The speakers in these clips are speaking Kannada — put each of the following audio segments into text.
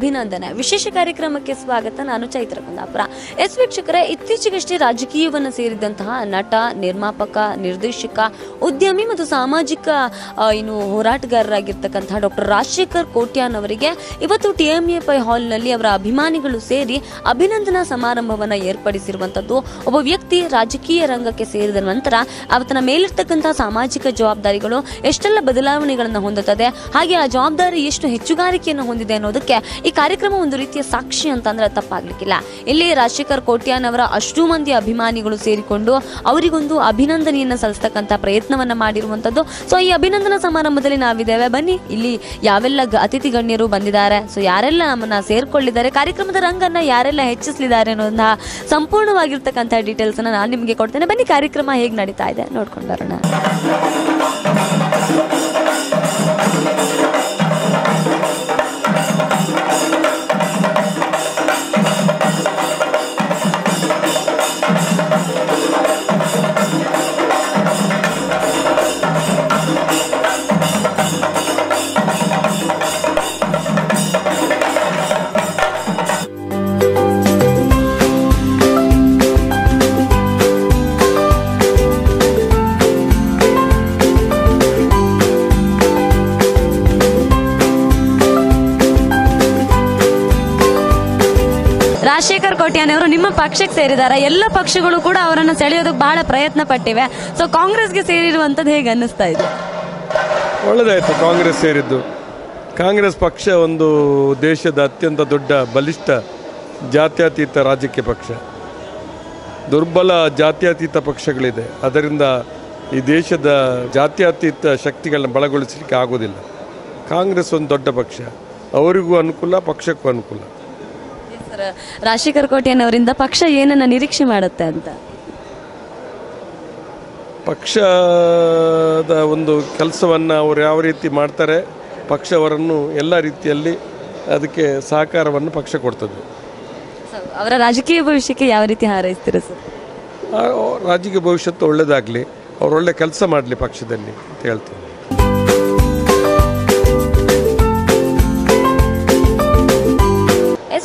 ಅಭಿನಂದನೆ. ವಿಶೇಷ ಕಾರ್ಯಕ್ರಮಕ್ಕೆ ಸ್ವಾಗತ. ನಾನು ಚೈತ್ರ ಕುಂದಾಪುರ. ವೀಕ್ಷಕರೇ, ಇತ್ತೀಚೆಗಷ್ಟೇ ರಾಜಕೀಯವನ್ನು ಸೇರಿದಂತಹ ನಟ, ನಿರ್ಮಾಪಕ, ನಿರ್ದೇಶಕ, ಉದ್ಯಮಿ ಮತ್ತು ಸಾಮಾಜಿಕ ಹೋರಾಟಗಾರರಾಗಿರ್ತಕ್ಕಂತಹ ಡಾಕ್ಟರ್ ರಾಜಶೇಖರ್ ಕೋಟ್ಯಾನ್ ಅವರಿಗೆ ಇವತ್ತು TMAPI ಹಾಲ್ನಲ್ಲಿ ಅವರ ಅಭಿಮಾನಿಗಳು ಸೇರಿ ಅಭಿನಂದನಾ ಸಮಾರಂಭವನ್ನು ಏರ್ಪಡಿಸಿರುವಂತದ್ದು. ಒಬ್ಬ ವ್ಯಕ್ತಿ ರಾಜಕೀಯ ರಂಗಕ್ಕೆ ಸೇರಿದ ನಂತರ ಅವತನ ಮೇಲಿರ್ತಕ್ಕಂತಹ ಸಾಮಾಜಿಕ ಜವಾಬ್ದಾರಿಗಳು ಎಷ್ಟೆಲ್ಲ ಬದಲಾವಣೆಗಳನ್ನು ಹೊಂದುತ್ತದೆ, ಹಾಗೆ ಆ ಜವಾಬ್ದಾರಿ ಎಷ್ಟು ಹೆಚ್ಚುಗಾರಿಕೆಯನ್ನು ಹೊಂದಿದೆ ಅನ್ನೋದಕ್ಕೆ ಈ ಕಾರ್ಯಕ್ರಮ ಒಂದು ರೀತಿಯ ಸಾಕ್ಷಿ ಅಂತಂದ್ರೆ ತಪ್ಪಾಗ್ಲಿಕ್ಕಿಲ್ಲ. ಇಲ್ಲಿ ರಾಜಶೇಖರ್ ಕೋಟ್ಯಾನ್ ಅವರ ಅಷ್ಟು ಮಂದಿ ಅಭಿಮಾನಿಗಳು ಸೇರಿಕೊಂಡು ಅವರಿಗೊಂದು ಅಭಿನಂದನೆಯನ್ನ ಸಲ್ಲಿಸ್ತಕ್ಕಂಥ ಪ್ರಯತ್ನವನ್ನ ಮಾಡಿರುವಂತದ್ದು. ಸೊ ಈ ಅಭಿನಂದನಾ ಸಮಾರಂಭದಲ್ಲಿ ನಾವಿದ್ದೇವೆ. ಬನ್ನಿ, ಇಲ್ಲಿ ಯಾವೆಲ್ಲ ಅತಿಥಿ ಗಣ್ಯರು ಬಂದಿದ್ದಾರೆ, ಸೊ ಯಾರೆಲ್ಲ ನಮ್ಮನ್ನ ಸೇರ್ಕೊಳ್ಳಿದ್ದಾರೆ, ಕಾರ್ಯಕ್ರಮದ ರಂಗನ್ನ ಯಾರೆಲ್ಲ ಹೆಚ್ಚಿಸಲಿದ್ದಾರೆ ಅನ್ನೋದನ್ನ ಸಂಪೂರ್ಣವಾಗಿರ್ತಕ್ಕಂಥ ಡೀಟೇಲ್ಸ್ ಅನ್ನ ನಾನು ನಿಮಗೆ ಕೊಡ್ತೇನೆ. ಬನ್ನಿ, ಕಾರ್ಯಕ್ರಮ ಹೇಗೆ ನಡೀತಾ ಇದೆ ನೋಡ್ಕೊಂಡು ಬರೋಣ. ರಾಜಶೇಖರ್ ಕೋಟ್ಯಾನ್ ಅವರು ನಿಮ್ಮ ಪಕ್ಷಕ್ಕೆ ಸೇರಿದ್ದಾರೆ. ಎಲ್ಲ ಪಕ್ಷಗಳು ಕೂಡ ಅವರನ್ನು ಸೆಳೆಯೋದಕ್ಕೆ ಬಹಳ ಪ್ರಯತ್ನ ಪಟ್ಟಿವೆ. ಸೊ ಕಾಂಗ್ರೆಸ್ಗೆ ಸೇರಿರುವಂತದ್ದು ಹೇಗೆ ಅನ್ನಿಸ್ತಾ ಇದೆ? ಒಳ್ಳೆದಾಯ್ತು ಕಾಂಗ್ರೆಸ್ ಸೇರಿದ್ದು. ಕಾಂಗ್ರೆಸ್ ಪಕ್ಷ ಒಂದು ದೇಶದ ಅತ್ಯಂತ ದೊಡ್ಡ ಬಲಿಷ್ಠ ಜಾತ್ಯತೀತ ರಾಜಕೀಯ ಪಕ್ಷ. ದುರ್ಬಲ ಜಾತ್ಯತೀತ ಪಕ್ಷಗಳಿದೆ, ಅದರಿಂದ ಈ ದೇಶದ ಜಾತ್ಯತೀತ ಶಕ್ತಿಗಳನ್ನ ಬಲಗೊಳಿಸಲಿಕ್ಕೆ ಆಗೋದಿಲ್ಲ. ಕಾಂಗ್ರೆಸ್ ಒಂದು ದೊಡ್ಡ ಪಕ್ಷ, ಅವರಿಗೂ ಅನುಕೂಲ, ಪಕ್ಷಕ್ಕೂ ಅನುಕೂಲ. ರಾಜಶೇಖರ್ ಕೋಟ್ಯಾನ್ ಅವರಿಂದ ಪಕ್ಷ ಏನನ್ನ ನಿರೀಕ್ಷೆ ಮಾಡುತ್ತೆ ಅಂತ? ಪಕ್ಷದ ಒಂದು ಕೆಲಸವನ್ನು ಅವರು ಯಾವ ರೀತಿ ಮಾಡ್ತಾರೆ, ಪಕ್ಷ ಅವರನ್ನು ಎಲ್ಲ ರೀತಿಯಲ್ಲಿ ಅದಕ್ಕೆ ಸಹಕಾರವನ್ನು ಪಕ್ಷ ಕೊಡ್ತದೆ. ಅವರ ರಾಜಕೀಯ ಭವಿಷ್ಯಕ್ಕೆ ಯಾವ ರೀತಿ ಹಾರೈಸ್ತೀರ ಸರ್? ರಾಜಕೀಯ ಭವಿಷ್ಯತ್ತು ಒಳ್ಳೆಯದಾಗಲಿ, ಅವ್ರು ಒಳ್ಳೆ ಕೆಲಸ ಮಾಡಲಿ ಪಕ್ಷದಲ್ಲಿ ಅಂತ ಹೇಳ್ತೀನಿ.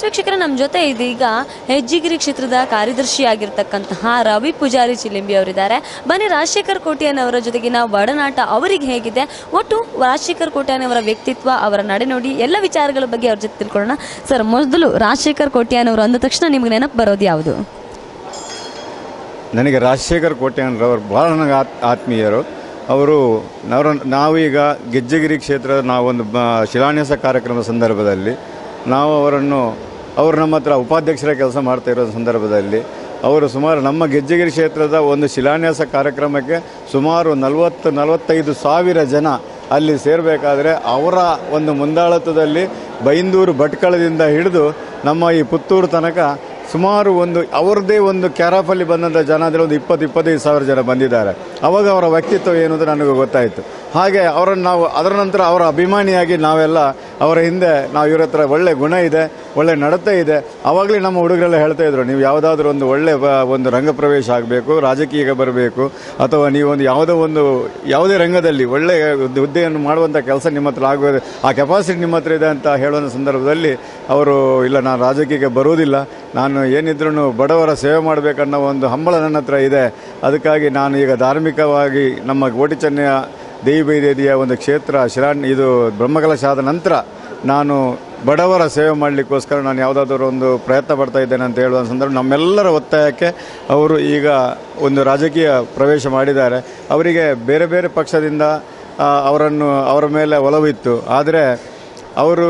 ವೀಕ್ಷಕರ, ನಮ್ಮ ಜೊತೆ ಇದೀಗ ಹೆಜ್ಜಿಗಿರಿ ಕ್ಷೇತ್ರದ ಕಾರ್ಯದರ್ಶಿಯಾಗಿರ್ತಕ್ಕಂತಹ ರವಿ ಪೂಜಾರಿ ಚಿಲಿಂಬಿ ಅವರಿದ್ದಾರೆ. ಬನ್ನಿ, ರಾಜಶೇಖರ್ ಕೋಟ್ಯಾನ್ ಅವರ ಜೊತೆಗಿನ ಒಡನಾಟ ಅವರಿಗೆ ಹೇಗಿದೆ, ಒಟ್ಟು ರಾಜಶೇಖರ್ ಕೋಟ್ಯಾನ್ ಅವರ ವ್ಯಕ್ತಿತ್ವ, ಅವರ ನಡೆನುಡಿ, ಎಲ್ಲ ವಿಚಾರಗಳ ಬಗ್ಗೆ ಅವ್ರ ಜೊತೆ ತಿಳ್ಕೊಳ್ಳೋಣ. ಸರ್, ಮೊದಲು ರಾಜಶೇಖರ್ ಕೋಟ್ಯಾನ್ ಅವರು ಅಂದ ತಕ್ಷಣ ನಿಮ್ಗೆ ನೆನಪು ಬರೋದು ಯಾವುದು? ನನಗೆ ರಾಜಶೇಖರ್ ಕೋಟ್ಯಾನ್ ರವರು ಬಹಳ ನನಗೆ ಆತ್ಮೀಯರು. ನಾವೀಗ ಗೆಜ್ಜೆಗಿರಿ ಕ್ಷೇತ್ರದ ನಾವೊಂದು ಶಿಲಾನ್ಯಾಸ ಕಾರ್ಯಕ್ರಮದ ಸಂದರ್ಭದಲ್ಲಿ ಅವರು ನಮ್ಮ ಹತ್ರ ಉಪಾಧ್ಯಕ್ಷರ ಕೆಲಸ ಮಾಡ್ತಾ ಇರೋ ಸಂದರ್ಭದಲ್ಲಿ ಅವರು ಸುಮಾರು ನಮ್ಮ ಗೆಜ್ಜೆಗಿರಿ ಕ್ಷೇತ್ರದ ಒಂದು ಶಿಲಾನ್ಯಾಸ ಕಾರ್ಯಕ್ರಮಕ್ಕೆ ಸುಮಾರು 40-45 ಸಾವಿರ ಜನ ಅಲ್ಲಿ ಸೇರಬೇಕಾದ್ರೆ ಅವರ ಒಂದು ಮುಂದಾಳತ್ವದಲ್ಲಿ ಬೈಂದೂರು ಭಟ್ಕಳದಿಂದ ಹಿಡಿದು ನಮ್ಮ ಈ ಪುತ್ತೂರು ತನಕ ಸುಮಾರು ಅವರದೇ ಒಂದು ಕ್ಯಾರಾಫಲ್ಲಿ ಬಂದಂಥ ಜನ ಅಂದರೆ ಒಂದು 20-25 ಸಾವಿರ ಜನ ಬಂದಿದ್ದಾರೆ. ಅವಾಗ ಅವರ ವ್ಯಕ್ತಿತ್ವ ಏನು ಅಂತ ನನಗೆ ಗೊತ್ತಾಯಿತು. ಹಾಗೆ ಅದರ ನಂತರ ಅವರ ಅಭಿಮಾನಿಯಾಗಿ ನಾವೆಲ್ಲ ಅವರ ಹಿಂದೆ ಇವ್ರ ಹತ್ರ ಒಳ್ಳೆ ಗುಣ ಇದೆ, ಒಳ್ಳೆ ನಡತೆ ಇದೆ. ಆವಾಗಲೇ ನಮ್ಮ ಹುಡುಗರೆಲ್ಲ ಹೇಳ್ತಾ ಇದ್ರು, ನೀವು ಯಾವುದಾದ್ರೂ ಒಂದು ಒಳ್ಳೆ ಒಂದು ರಂಗ ಪ್ರವೇಶ ಆಗಬೇಕು, ರಾಜಕೀಯಕ್ಕೆ ಬರಬೇಕು, ಅಥವಾ ನೀವೊಂದು ಯಾವುದೇ ರಂಗದಲ್ಲಿ ಒಳ್ಳೆ ಹುದ್ದೆಯನ್ನು ಮಾಡುವಂಥ ಕೆಲಸ ನಿಮ್ಮ ಹತ್ರ ಆಗೋದು, ಆ ಕೆಪಾಸಿಟಿ ನಿಮ್ಮ ಹತ್ರ ಇದೆ ಅಂತ ಹೇಳುವಂಥ ಸಂದರ್ಭದಲ್ಲಿ ಅವರು ಇಲ್ಲ, ನಾನು ರಾಜಕೀಯಕ್ಕೆ ಬರುವುದಿಲ್ಲ, ನಾನು ಏನಿದ್ರೂ ಬಡವರ ಸೇವೆ ಮಾಡಬೇಕನ್ನೋ ಒಂದು ಹಂಬಲ ನನ್ನ ಹತ್ರ ಇದೆ. ಅದಕ್ಕಾಗಿ ನಾನು ಈಗ ಧಾರ್ಮಿಕವಾಗಿ ನಮ್ಮ ಕೋಟಿ ಚೆನ್ನಯ್ಯ ದೇವಿ ಬೈದೇದಿಯ ಒಂದು ಕ್ಷೇತ್ರ ಇದು ಬ್ರಹ್ಮಕಲಶ ಆದ ನಂತರ ನಾನು ಬಡವರ ಸೇವೆ ಮಾಡಲಿಕ್ಕೋಸ್ಕರ ನಾನು ಯಾವುದಾದ್ರೂ ಒಂದು ಪ್ರಯತ್ನ ಪಡ್ತಾ ಇದ್ದೇನೆ ಅಂತ ಹೇಳುವ ಸಂದರ್ಭ ನಮ್ಮೆಲ್ಲರ ಒತ್ತಾಯಕ್ಕೆ ಅವರು ಈಗ ಒಂದು ರಾಜಕೀಯ ಪ್ರವೇಶ ಮಾಡಿದ್ದಾರೆ. ಅವರಿಗೆ ಬೇರೆ ಬೇರೆ ಪಕ್ಷದಿಂದ ಅವರ ಮೇಲೆ ಒಲವಿತ್ತು. ಆದರೆ ಅವರು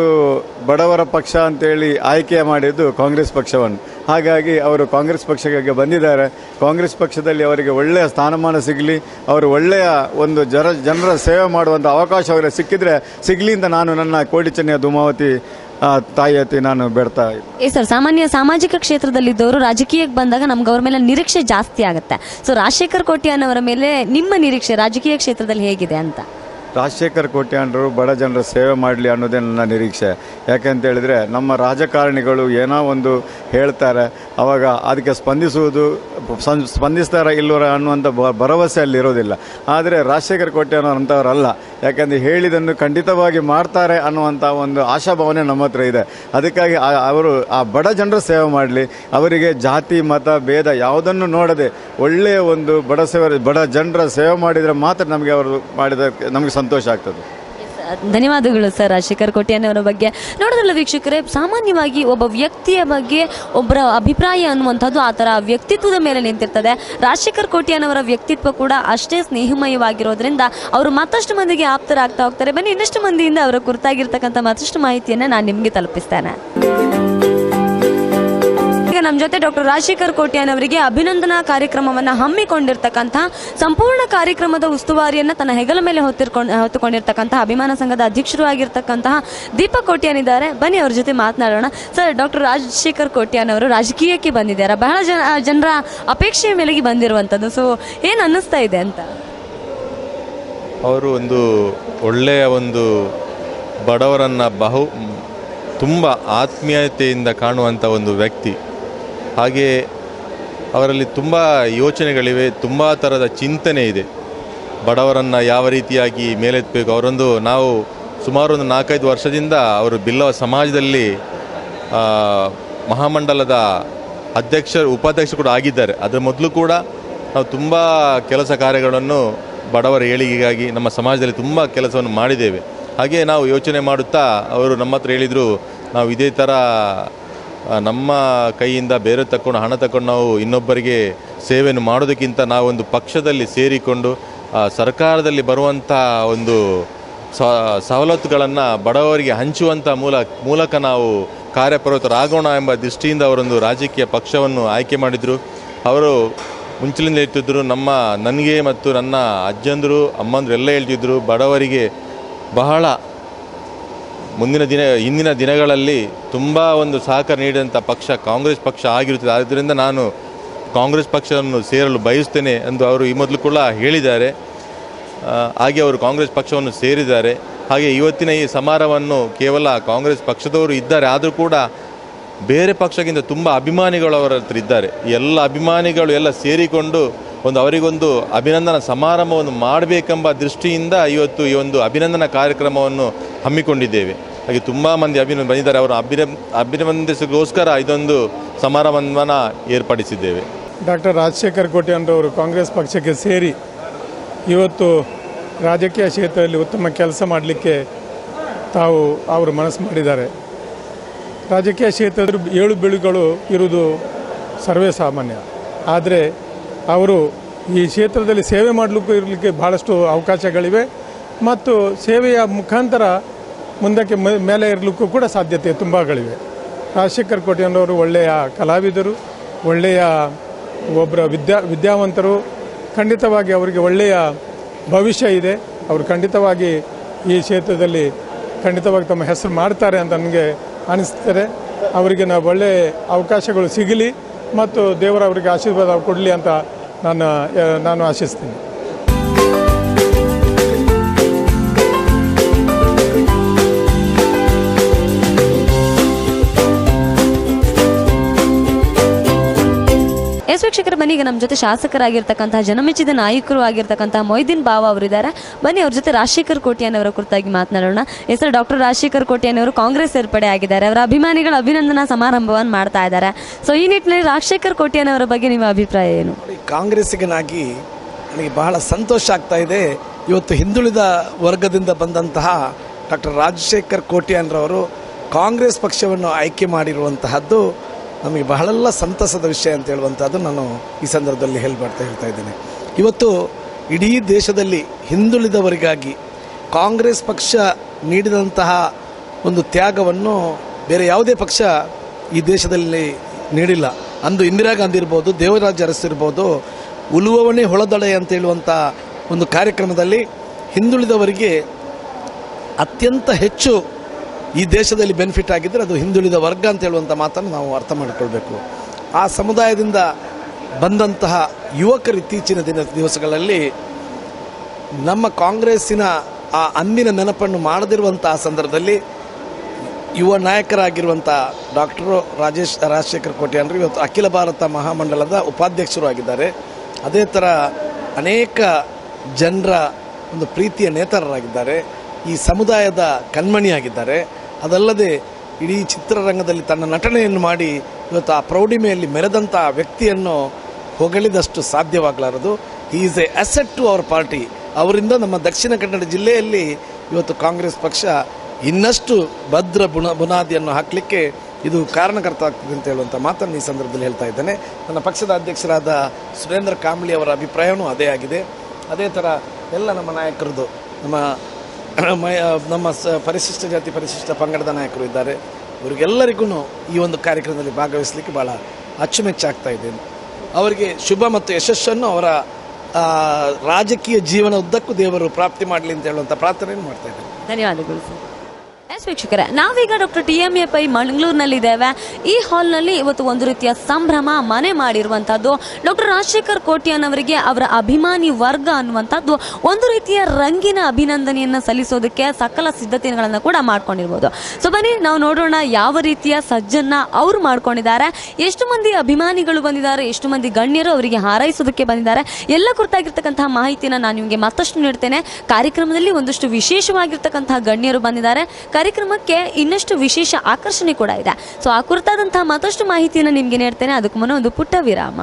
ಬಡವರ ಪಕ್ಷ ಅಂತೇಳಿ ಆಯ್ಕೆ ಮಾಡಿದ್ದು ಕಾಂಗ್ರೆಸ್ ಪಕ್ಷವನ್ನು. ಹಾಗಾಗಿ ಅವರು ಕಾಂಗ್ರೆಸ್ ಪಕ್ಷಕ್ಕೆ ಬಂದಿದ್ದಾರೆ. ಕಾಂಗ್ರೆಸ್ ಪಕ್ಷದಲ್ಲಿ ಅವರಿಗೆ ಒಳ್ಳೆಯ ಸ್ಥಾನಮಾನ ಸಿಗಲಿ, ಅವರು ಒಳ್ಳೆಯ ಒಂದು ಜನರ ಸೇವೆ ಮಾಡುವಂಥ ಅವಕಾಶ ಅವರಿಗೆ ಸಿಗಲಿ ಅಂತ ನಾನು ನನ್ನ ಕೋಟಿ ಚೆನ್ನಯ್ಯ ಧೂಮಾವತಿ ತಾಯಿಯತಿ ನಾನು ಬೇಡ್ತಾ ಇದ್ದೀನಿ. ಸರ್, ಸಾಮಾನ್ಯ ಸಾಮಾಜಿಕ ಕ್ಷೇತ್ರದಲ್ಲಿದ್ದವರು ರಾಜಕೀಯಕ್ಕೆ ಬಂದಾಗ ನಮ್ಗೆ ಅವ್ರ ಮೇಲೆ ನಿರೀಕ್ಷೆ ಜಾಸ್ತಿ ಆಗುತ್ತೆ. ಸೊ ರಾಜಶೇಖರ್ ಕೋಟ್ಯಾನ್ ಅವರ ಮೇಲೆ ನಿಮ್ಮ ನಿರೀಕ್ಷೆ ರಾಜಕೀಯ ಕ್ಷೇತ್ರದಲ್ಲಿ ಹೇಗಿದೆ ಅಂತ? ರಾಜಶೇಖರ್ ಕೋಟ್ಯಾನ್ರು ಬಡ ಜನರ ಸೇವೆ ಮಾಡಲಿ ಅನ್ನೋದೇ ನನ್ನ ನಿರೀಕ್ಷೆ. ಯಾಕೆಂತ ಹೇಳಿದರೆ ನಮ್ಮ ರಾಜಕಾರಣಿಗಳು ಏನೋ ಒಂದು ಹೇಳ್ತಾರೆ, ಆವಾಗ ಅದಕ್ಕೆ ಸ್ಪಂದಿಸ್ತಾರ ಇಲ್ಲವರ ಅನ್ನುವಂಥ ಭರವಸೆ ಅಲ್ಲಿರೋದಿಲ್ಲ. ಆದರೆ ರಾಜಶೇಖರ್ ಕೋಟ್ಯಾನ್ ಅಂಥವರಲ್ಲ. ಯಾಕಂದರೆ ಹೇಳಿದನ್ನು ಖಂಡಿತವಾಗಿ ಮಾಡ್ತಾರೆ ಅನ್ನುವಂಥ ಒಂದು ಆಶಾಭಾವನೆ ನಮ್ಮ ಹತ್ರ ಇದೆ. ಅದಕ್ಕಾಗಿ ಅವರು ಆ ಬಡ ಜನರ ಸೇವೆ ಮಾಡಲಿ, ಅವರಿಗೆ ಜಾತಿ ಮತ ಭೇದ ಯಾವುದನ್ನು ನೋಡದೆ ಒಳ್ಳೆಯ ಒಂದು ಬಡ ಜನರ ಸೇವೆ ಮಾಡಿದರೆ ಮಾತ್ರ ನಮಗೆ ಅವರು ಮಾಡಿದ ನಮಗೆ ಸಂತೋಷ ಆಗ್ತದೆ. ಧನ್ಯವಾದಗಳು ಸರ್ ರಾಜಶೇಖರ್ ಕೋಟ್ಯಾನವರ ಬಗ್ಗೆ. ನೋಡೋದಲ್ಲ ವೀಕ್ಷಕರೇ, ಸಾಮಾನ್ಯವಾಗಿ ಒಬ್ಬ ವ್ಯಕ್ತಿಯ ಬಗ್ಗೆ ಒಬ್ಬರ ಅಭಿಪ್ರಾಯ ಅನ್ನುವಂಥದ್ದು ಆ ಥರ ವ್ಯಕ್ತಿತ್ವದ ಮೇಲೆ ನಿಂತಿರ್ತದೆ. ರಾಜಶೇಖರ್ ಕೋಟ್ಯಾನವರ ವ್ಯಕ್ತಿತ್ವ ಕೂಡ ಅಷ್ಟೇ ಸ್ನೇಹಮಯವಾಗಿರೋದ್ರಿಂದ ಅವರು ಮತ್ತಷ್ಟು ಮಂದಿಗೆ ಆಪ್ತರಾಗ್ತಾ ಹೋಗ್ತಾರೆ. ಬನ್ನಿ, ಇನ್ನಷ್ಟು ಮಂದಿಯಿಂದ ಅವರ ಕುರಿತಾಗಿರ್ತಕ್ಕಂಥ ಮತ್ತಷ್ಟು ಮಾಹಿತಿಯನ್ನು ನಾನು ನಿಮಗೆ ತಲುಪಿಸ್ತೇನೆ. ಈಗ ನಮ್ಮ ಜೊತೆ ಡಾಕ್ಟರ್ ರಾಜಶೇಖರ್ ಕೋಟ್ಯಾನವರಿಗೆ ಅಭಿನಂದನಾ ಕಾರ್ಯಕ್ರಮವನ್ನು ಹಮ್ಮಿಕೊಂಡಿರ್ತಕ್ಕಂಥ ಸಂಪೂರ್ಣ ಕಾರ್ಯಕ್ರಮದ ಉಸ್ತುವಾರಿಯನ್ನು ತನ್ನ ಹೆಗಲ ಮೇಲೆ ಹೊತ್ತುಕೊಂಡಿರ್ತಕ್ಕಂತಹ ಅಭಿಮಾನ ಸಂಘದ ಅಧ್ಯಕ್ಷರು ಆಗಿರ್ತಕ್ಕಂತಹ ದೀಪಕ್ ಕೋಟ್ಯಾನ್ ಇದ್ದಾರೆ. ಬನ್ನಿ ಅವ್ರ ಜೊತೆ ಮಾತನಾಡೋಣ. ಸರ್, ಡಾಕ್ಟರ್ ರಾಜಶೇಖರ್ ಕೋಟ್ಯಾನವರು ರಾಜಕೀಯಕ್ಕೆ ಬಂದಿದ್ದಾರೆ, ಬಹಳ ಜನರ ಅಪೇಕ್ಷೆಯ ಮೇಲೆಗೆ ಬಂದಿರುವಂಥದ್ದು. ಸೊ ಏನು ಅನ್ನಿಸ್ತಾ ಇದೆ ಅಂತ? ಅವರು ಒಂದು ಒಳ್ಳೆಯ ಒಂದು ಬಡವರನ್ನು ತುಂಬ ಆತ್ಮೀಯತೆಯಿಂದ ಕಾಣುವಂಥ ಒಂದು ವ್ಯಕ್ತಿ. ಹಾಗೆ ಅವರಲ್ಲಿ ತುಂಬ ಯೋಚನೆಗಳಿವೆ, ತುಂಬ ಥರದ ಚಿಂತನೆ ಇದೆ. ಬಡವರನ್ನು ಯಾವ ರೀತಿಯಾಗಿ ಮೇಲೆತ್ತಬೇಕು ನಾವು ಸುಮಾರು ಒಂದು 4-5 ವರ್ಷದಿಂದ ಅವರು ಬಿಲ್ಲವ ಸಮಾಜದಲ್ಲಿ ಮಹಾಮಂಡಲದ ಉಪಾಧ್ಯಕ್ಷರು ಕೂಡ ಆಗಿದ್ದಾರೆ. ಅದರ ಮೊದಲು ಕೂಡ ನಾವು ತುಂಬ ಕೆಲಸ ಕಾರ್ಯಗಳನ್ನು ಬಡವರ ಏಳಿಗೆಗಾಗಿ ನಮ್ಮ ಸಮಾಜದಲ್ಲಿ ತುಂಬ ಕೆಲಸವನ್ನು ಮಾಡಿದ್ದೇವೆ. ಹಾಗೆ ನಾವು ಯೋಚನೆ ಮಾಡುತ್ತಾ ಅವರು ನಮ್ಮ ಹತ್ರ ಹೇಳಿದರು, ನಾವು ಇದೇ ಥರ ನಮ್ಮ ಕೈಯಿಂದ ಬೇರೆ ಹಣ ತಗೊಂಡು ನಾವು ಇನ್ನೊಬ್ಬರಿಗೆ ಸೇವೆಯನ್ನು ಮಾಡೋದಕ್ಕಿಂತ ನಾವೊಂದು ಪಕ್ಷದಲ್ಲಿ ಸೇರಿಕೊಂಡು ಸರ್ಕಾರದಲ್ಲಿ ಬರುವಂಥ ಒಂದು ಸವಲತ್ತುಗಳನ್ನು ಬಡವರಿಗೆ ಹಂಚುವಂಥ ಮೂಲಕ ನಾವು ಕಾರ್ಯಪ್ರವೃತ್ತರಾಗೋಣ ಎಂಬ ದೃಷ್ಟಿಯಿಂದ ಅವರೊಂದು ರಾಜಕೀಯ ಪಕ್ಷವನ್ನು ಆಯ್ಕೆ ಮಾಡಿದರು. ಅವರು ಮುಂಚಿನಿಂದ ಹೇಳ್ತಿದ್ದರು, ನನಗೆ ಮತ್ತು ನನ್ನ ಅಜ್ಜಂದರು ಅಮ್ಮಂದರು ಎಲ್ಲ ಹೇಳ್ತಿದ್ದರು, ಬಡವರಿಗೆ ಬಹಳ ಹಿಂದಿನ ದಿನಗಳಲ್ಲಿ ತುಂಬ ಒಂದು ಸಹಕಾರ ನೀಡಿದಂಥ ಪಕ್ಷ ಕಾಂಗ್ರೆಸ್ ಪಕ್ಷ ಆಗಿರುತ್ತದೆ. ಆದ್ದರಿಂದ ನಾನು ಕಾಂಗ್ರೆಸ್ ಪಕ್ಷವನ್ನು ಸೇರಲು ಬಯಸ್ತೇನೆ ಎಂದು ಅವರು ಈ ಮೊದಲು ಕೂಡ ಹೇಳಿದ್ದಾರೆ. ಹಾಗೆ ಅವರು ಕಾಂಗ್ರೆಸ್ ಪಕ್ಷವನ್ನು ಸೇರಿದ್ದಾರೆ. ಹಾಗೆ ಇವತ್ತಿನ ಈ ಸಮಾರಂಭವನ್ನು ಕೇವಲ ಕಾಂಗ್ರೆಸ್ ಪಕ್ಷದವರು ಇದ್ದಾರೆ, ಆದರೂ ಕೂಡ ಬೇರೆ ಪಕ್ಷಕ್ಕಿಂತ ತುಂಬ ಅಭಿಮಾನಿಗಳು ಅವರ ಹತ್ರ ಇದ್ದಾರೆ. ಎಲ್ಲ ಅಭಿಮಾನಿಗಳು ಎಲ್ಲ ಸೇರಿಕೊಂಡು ಅವರಿಗೊಂದು ಅಭಿನಂದನಾ ಸಮಾರಂಭವನ್ನು ಮಾಡಬೇಕೆಂಬ ದೃಷ್ಟಿಯಿಂದ ಇವತ್ತು ಈ ಒಂದು ಅಭಿನಂದನಾ ಕಾರ್ಯಕ್ರಮವನ್ನು ಹಮ್ಮಿಕೊಂಡಿದ್ದೇವೆ. ಹಾಗೆ ತುಂಬ ಮಂದಿ ಬಂದಿದ್ದಾರೆ. ಅವರು ಅಭಿನಂದಿಸೋಸ್ಕರ ಇದೊಂದು ಸಮಾರಂಭವನ್ನು ಏರ್ಪಡಿಸಿದ್ದೇವೆ. ಡಾಕ್ಟರ್ ರಾಜಶೇಖರ್ ಕೋಟ್ಯಾನ್ರವರು ಕಾಂಗ್ರೆಸ್ ಪಕ್ಷಕ್ಕೆ ಸೇರಿ ಇವತ್ತು ರಾಜಕೀಯ ಕ್ಷೇತ್ರದಲ್ಲಿ ಉತ್ತಮ ಕೆಲಸ ಮಾಡಲಿಕ್ಕೆ ಅವರು ಮನಸ್ಸು ಮಾಡಿದ್ದಾರೆ. ರಾಜಕೀಯ ಕ್ಷೇತ್ರದ ಏಳು ಬೀಳುಗಳು ಇರುವುದು ಸರ್ವೇ ಸಾಮಾನ್ಯ. ಆದರೆ ಅವರು ಈ ಕ್ಷೇತ್ರದಲ್ಲಿ ಸೇವೆ ಇರಲಿಕ್ಕೆ ಬಹಳಷ್ಟು ಅವಕಾಶಗಳಿವೆ ಮತ್ತು ಸೇವೆಯ ಮುಖಾಂತರ ಮುಂದಕ್ಕೆ ಮೇಲೆ ಇರಲಿಕ್ಕೂ ಕೂಡ ಸಾಧ್ಯತೆ ತುಂಬಗಳಿವೆ. ರಾಜಶೇಖರ್ ಕೋಟ್ಯಾನ್ರವರು ಒಳ್ಳೆಯ ಕಲಾವಿದರು, ಒಳ್ಳೆಯ ಒಬ್ಬರ ವಿದ್ಯಾವಂತರು. ಖಂಡಿತವಾಗಿ ಅವರಿಗೆ ಒಳ್ಳೆಯ ಭವಿಷ್ಯ ಇದೆ. ಅವರು ಖಂಡಿತವಾಗಿ ಈ ಕ್ಷೇತ್ರದಲ್ಲಿ ಖಂಡಿತವಾಗಿ ತಮ್ಮ ಹೆಸರು ಮಾಡ್ತಾರೆ ಅಂತ ನನಗೆ ಅನಿಸ್ತಾರೆ. ಅವರಿಗೆ ಒಳ್ಳೆಯ ಅವಕಾಶಗಳು ಸಿಗಲಿ ಮತ್ತು ದೇವರ ಅವರಿಗೆ ಆಶೀರ್ವಾದ ಕೊಡಲಿ ಅಂತ ನಾನು ಆಶಿಸ್ತೀನಿ. ವೀಕ್ಷಕರ, ಬನ್ನಿ, ಈಗ ನಮ್ಮ ಜೊತೆ ಶಾಸಕರಾಗಿರ್ತಕ್ಕಂತಹ ಜನಮೆಚ್ಚಿದ ನಾಯಕರು ಆಗಿರ್ತಕ್ಕಂತಹ ಮೊಯ್ದೀನ್ ಬಾವ ಅವರಿದ್ದಾರೆ. ಬನ್ನಿ ಅವ್ರ ಜೊತೆ ರಾಜಶೇಖರ್ ಕೋಟ್ಯಾನ್ ಅವರ ಕುರಿತಾಗಿ ಮಾತನಾಡೋಣ. ಹೆಸರು ಡಾಕ್ಟರ್ ರಾಜಶೇಖರ್ ಕೋಟ್ಯಾನ್ ಅವರು ಕಾಂಗ್ರೆಸ್ ಸೇರ್ಪಡೆ ಆಗಿದ್ದಾರೆ. ಅವರ ಅಭಿಮಾನಿಗಳ ಅಭಿನಂದನಾ ಸಮಾರಂಭವನ್ನು ಮಾಡ್ತಾ ಇದ್ದಾರೆ. ಸೊ ಈ ನಿಟ್ಟಿನಲ್ಲಿ ರಾಜಶೇಖರ್ ಕೋಟ್ಯಾನ್ ಅವರ ಬಗ್ಗೆ ನಿಮ್ಮ ಅಭಿಪ್ರಾಯ ಏನು? ಕಾಂಗ್ರೆಸ್ಸಿಗನಾಗಿ ನನಗೆ ಬಹಳ ಸಂತೋಷ ಆಗ್ತಾ ಇದೆ. ಇವತ್ತು ಹಿಂದುಳಿದ ವರ್ಗದಿಂದ ಬಂದಂತಹ ಡಾಕ್ಟರ್ ರಾಜಶೇಖರ್ ಕೋಟ್ಯಾನ್ರವರು ಕಾಂಗ್ರೆಸ್ ಪಕ್ಷವನ್ನು ಆಯ್ಕೆ ಮಾಡಿರುವಂತಹದ್ದು ನಮಗೆ ಬಹಳೆಲ್ಲ ಸಂತಸದ ವಿಷಯ ಅಂತ ಹೇಳುವಂಥದ್ದು ನಾನು ಈ ಸಂದರ್ಭದಲ್ಲಿ ಹೇಳ್ತಾ ಇದ್ದೇನೆ. ಇವತ್ತು ಇಡೀ ದೇಶದಲ್ಲಿ ಹಿಂದುಳಿದವರಿಗಾಗಿ ಕಾಂಗ್ರೆಸ್ ಪಕ್ಷ ನೀಡಿದಂತಹ ಒಂದು ತ್ಯಾಗವನ್ನು ಬೇರೆ ಯಾವುದೇ ಪಕ್ಷ ಈ ದೇಶದಲ್ಲಿ ನೀಡಿಲ್ಲ. ಅಂದು ಇಂದಿರಾ ಗಾಂಧಿ ಇರ್ಬೋದು, ದೇವರಾಜ ಅರಸು ಇರ್ಬೋದು, ಉಳುವವನೇ ಹೊಳದಡೆ ಅಂತ ಹೇಳುವಂಥ ಒಂದು ಕಾರ್ಯಕ್ರಮದಲ್ಲಿ ಹಿಂದುಳಿದವರಿಗೆ ಅತ್ಯಂತ ಹೆಚ್ಚು ಈ ದೇಶದಲ್ಲಿ ಬೆನಿಫಿಟ್ ಆಗಿದ್ದರೆ ಅದು ಹಿಂದುಳಿದ ವರ್ಗ ಅಂತ ಹೇಳುವಂಥ ಮಾತನ್ನು ನಾವು ಅರ್ಥ ಮಾಡಿಕೊಳ್ಬೇಕು. ಆ ಸಮುದಾಯದಿಂದ ಬಂದಂತಹ ಯುವಕರು ಇತ್ತೀಚಿನ ದಿವಸಗಳಲ್ಲಿ ನಮ್ಮ ಕಾಂಗ್ರೆಸ್ಸಿನ ಆ ಅಂದಿನ ನೆನಪನ್ನು ಮಾಡದಿರುವಂತಹ ಸಂದರ್ಭದಲ್ಲಿ ಯುವ ನಾಯಕರಾಗಿರುವಂಥ ಡಾಕ್ಟರ್ ರಾಜಶೇಖರ್ ಕೋಟ್ಯಾನ್ರು ಇವತ್ತು ಅಖಿಲ ಭಾರತ ಮಹಾಮಂಡಲದ ಉಪಾಧ್ಯಕ್ಷರು ಆಗಿದ್ದಾರೆ. ಅದೇ ಥರ ಅನೇಕ ಜನರ ಒಂದು ಪ್ರೀತಿಯ ನೇತಾರರಾಗಿದ್ದಾರೆ, ಈ ಸಮುದಾಯದ ಕಣ್ಮಣಿಯಾಗಿದ್ದಾರೆ. ಅದಲ್ಲದೆ ಇಡೀ ಚಿತ್ರರಂಗದಲ್ಲಿ ತನ್ನ ನಟನೆಯನ್ನು ಮಾಡಿ ಇವತ್ತು ಆ ಪ್ರೌಢಿಮೆಯಲ್ಲಿ ಮೆರೆದಂಥ ವ್ಯಕ್ತಿಯನ್ನು ಹೊಗಳಿದಷ್ಟು ಸಾಧ್ಯವಾಗಲಾರದು. He is a asset to our party. ಅವರಿಂದ ನಮ್ಮ ದಕ್ಷಿಣ ಕನ್ನಡ ಜಿಲ್ಲೆಯಲ್ಲಿ ಇವತ್ತು ಕಾಂಗ್ರೆಸ್ ಪಕ್ಷ ಇನ್ನಷ್ಟು ಭದ್ರ ಬುನಾದಿಯನ್ನು ಹಾಕಲಿಕ್ಕೆ ಇದು ಕಾರಣಕರ್ತ ಆಗ್ತದೆ ಅಂತ ಹೇಳುವಂಥ ಮಾತನ್ನು ಈ ಸಂದರ್ಭದಲ್ಲಿ ಹೇಳ್ತಾ ಇದ್ದೇನೆ. ನನ್ನ ಪಕ್ಷದ ಅಧ್ಯಕ್ಷರಾದ ಸುರೇಂದ್ರ ಕಾಂಬ್ಳಿ ಅವರ ಅಭಿಪ್ರಾಯವೂ ಅದೇ ಆಗಿದೆ. ಅದೇ ಥರ ಎಲ್ಲ ನಮ್ಮ ನಾಯಕರದು, ನಮ್ಮ ಪರಿಶಿಷ್ಟ ಜಾತಿ ಪರಿಶಿಷ್ಟ ಪಂಗಡದ ನಾಯಕರು ಇದ್ದಾರೆ. ಇವರಿಗೆಲ್ಲರಿಗೂ ಈ ಒಂದು ಕಾರ್ಯಕ್ರಮದಲ್ಲಿ ಭಾಗವಹಿಸಲಿಕ್ಕೆ ಭಾಳ ಅಚ್ಚುಮೆಚ್ಚಾಗ್ತಾ ಇದೆ. ಅವರಿಗೆ ಶುಭ ಮತ್ತು ಯಶಸ್ಸನ್ನು ಅವರ ರಾಜಕೀಯ ಜೀವನ ಉದ್ದಕ್ಕೂ ದೇವರು ಪ್ರಾಪ್ತಿ ಮಾಡಲಿ ಅಂತ ಹೇಳುವಂಥ ಪ್ರಾರ್ಥನೆಯನ್ನು ಮಾಡ್ತಾ ಇದ್ದಾರೆ. ಧನ್ಯವಾದಗಳು ಸರ್. ವೀಕ್ಷಕರೇ, ನಾವೀಗ ಡಾಕ್ಟರ್ TMA ಪೈ ಮಂಗಳೂರಿನಲ್ಲಿದ್ದೇವೆ. ಈ ಹಾಲ್ನಲ್ಲಿ ಇವತ್ತು ಒಂದು ರೀತಿಯ ಸಂಭ್ರಮ ಮನೆ ಮಾಡಿರುವಂತಹದ್ದು. ಡಾಕ್ಟರ್ ರಾಜಶೇಖರ್ ಕೋಟ್ಯಾನ್ ಅವರಿಗೆ ಅವರ ಅಭಿಮಾನಿ ವರ್ಗ ಅನ್ನುವಂಥದ್ದು ಒಂದು ರೀತಿಯ ರಂಗಿನ ಅಭಿನಂದನೆಯನ್ನ ಸಲ್ಲಿಸೋದಕ್ಕೆ ಸಕಲ ಸಿದ್ಧತೆಗಳನ್ನು ಕೂಡ ಮಾಡ್ಕೊಂಡಿರ್ಬೋದು. ಸೊ ಬನ್ನಿ ನಾವು ನೋಡೋಣ ಯಾವ ರೀತಿಯ ಸಜ್ಜನ್ನ ಅವರು ಮಾಡ್ಕೊಂಡಿದ್ದಾರೆ, ಎಷ್ಟು ಮಂದಿ ಅಭಿಮಾನಿಗಳು ಬಂದಿದ್ದಾರೆ, ಎಷ್ಟು ಮಂದಿ ಗಣ್ಯರು ಅವರಿಗೆ ಹಾರೈಸೋದಕ್ಕೆ ಬಂದಿದ್ದಾರೆ, ಎಲ್ಲ ಕುರಿತಾಗಿರ್ತಕ್ಕಂತಹ ಮಾಹಿತಿನ ನಾನು ನಿಮಗೆ ಮತ್ತಷ್ಟು ನೀಡ್ತೇನೆ. ಕಾರ್ಯಕ್ರಮದಲ್ಲಿ ಒಂದಷ್ಟು ವಿಶೇಷವಾಗಿರ್ತಕ್ಕಂತಹ ಗಣ್ಯರು ಬಂದಿದ್ದಾರೆ. ಕಾರ್ಯಕ್ರಮಕ್ಕೆ ಇನ್ನಷ್ಟು ವಿಶೇಷ ಆಕರ್ಷಣೆ ಕೂಡ ಇದೆ. ಸೊ ಆ ಕುರಿತಾದಂತಹ ಮತ್ತಷ್ಟು ಮಾಹಿತಿಯನ್ನು ನಿಮಗೆ ನೀಡ್ತೇನೆ. ಅದಕ್ಕೂ ಮುನ್ನ ಒಂದು ಪುಟ್ಟ ವಿರಾಮ.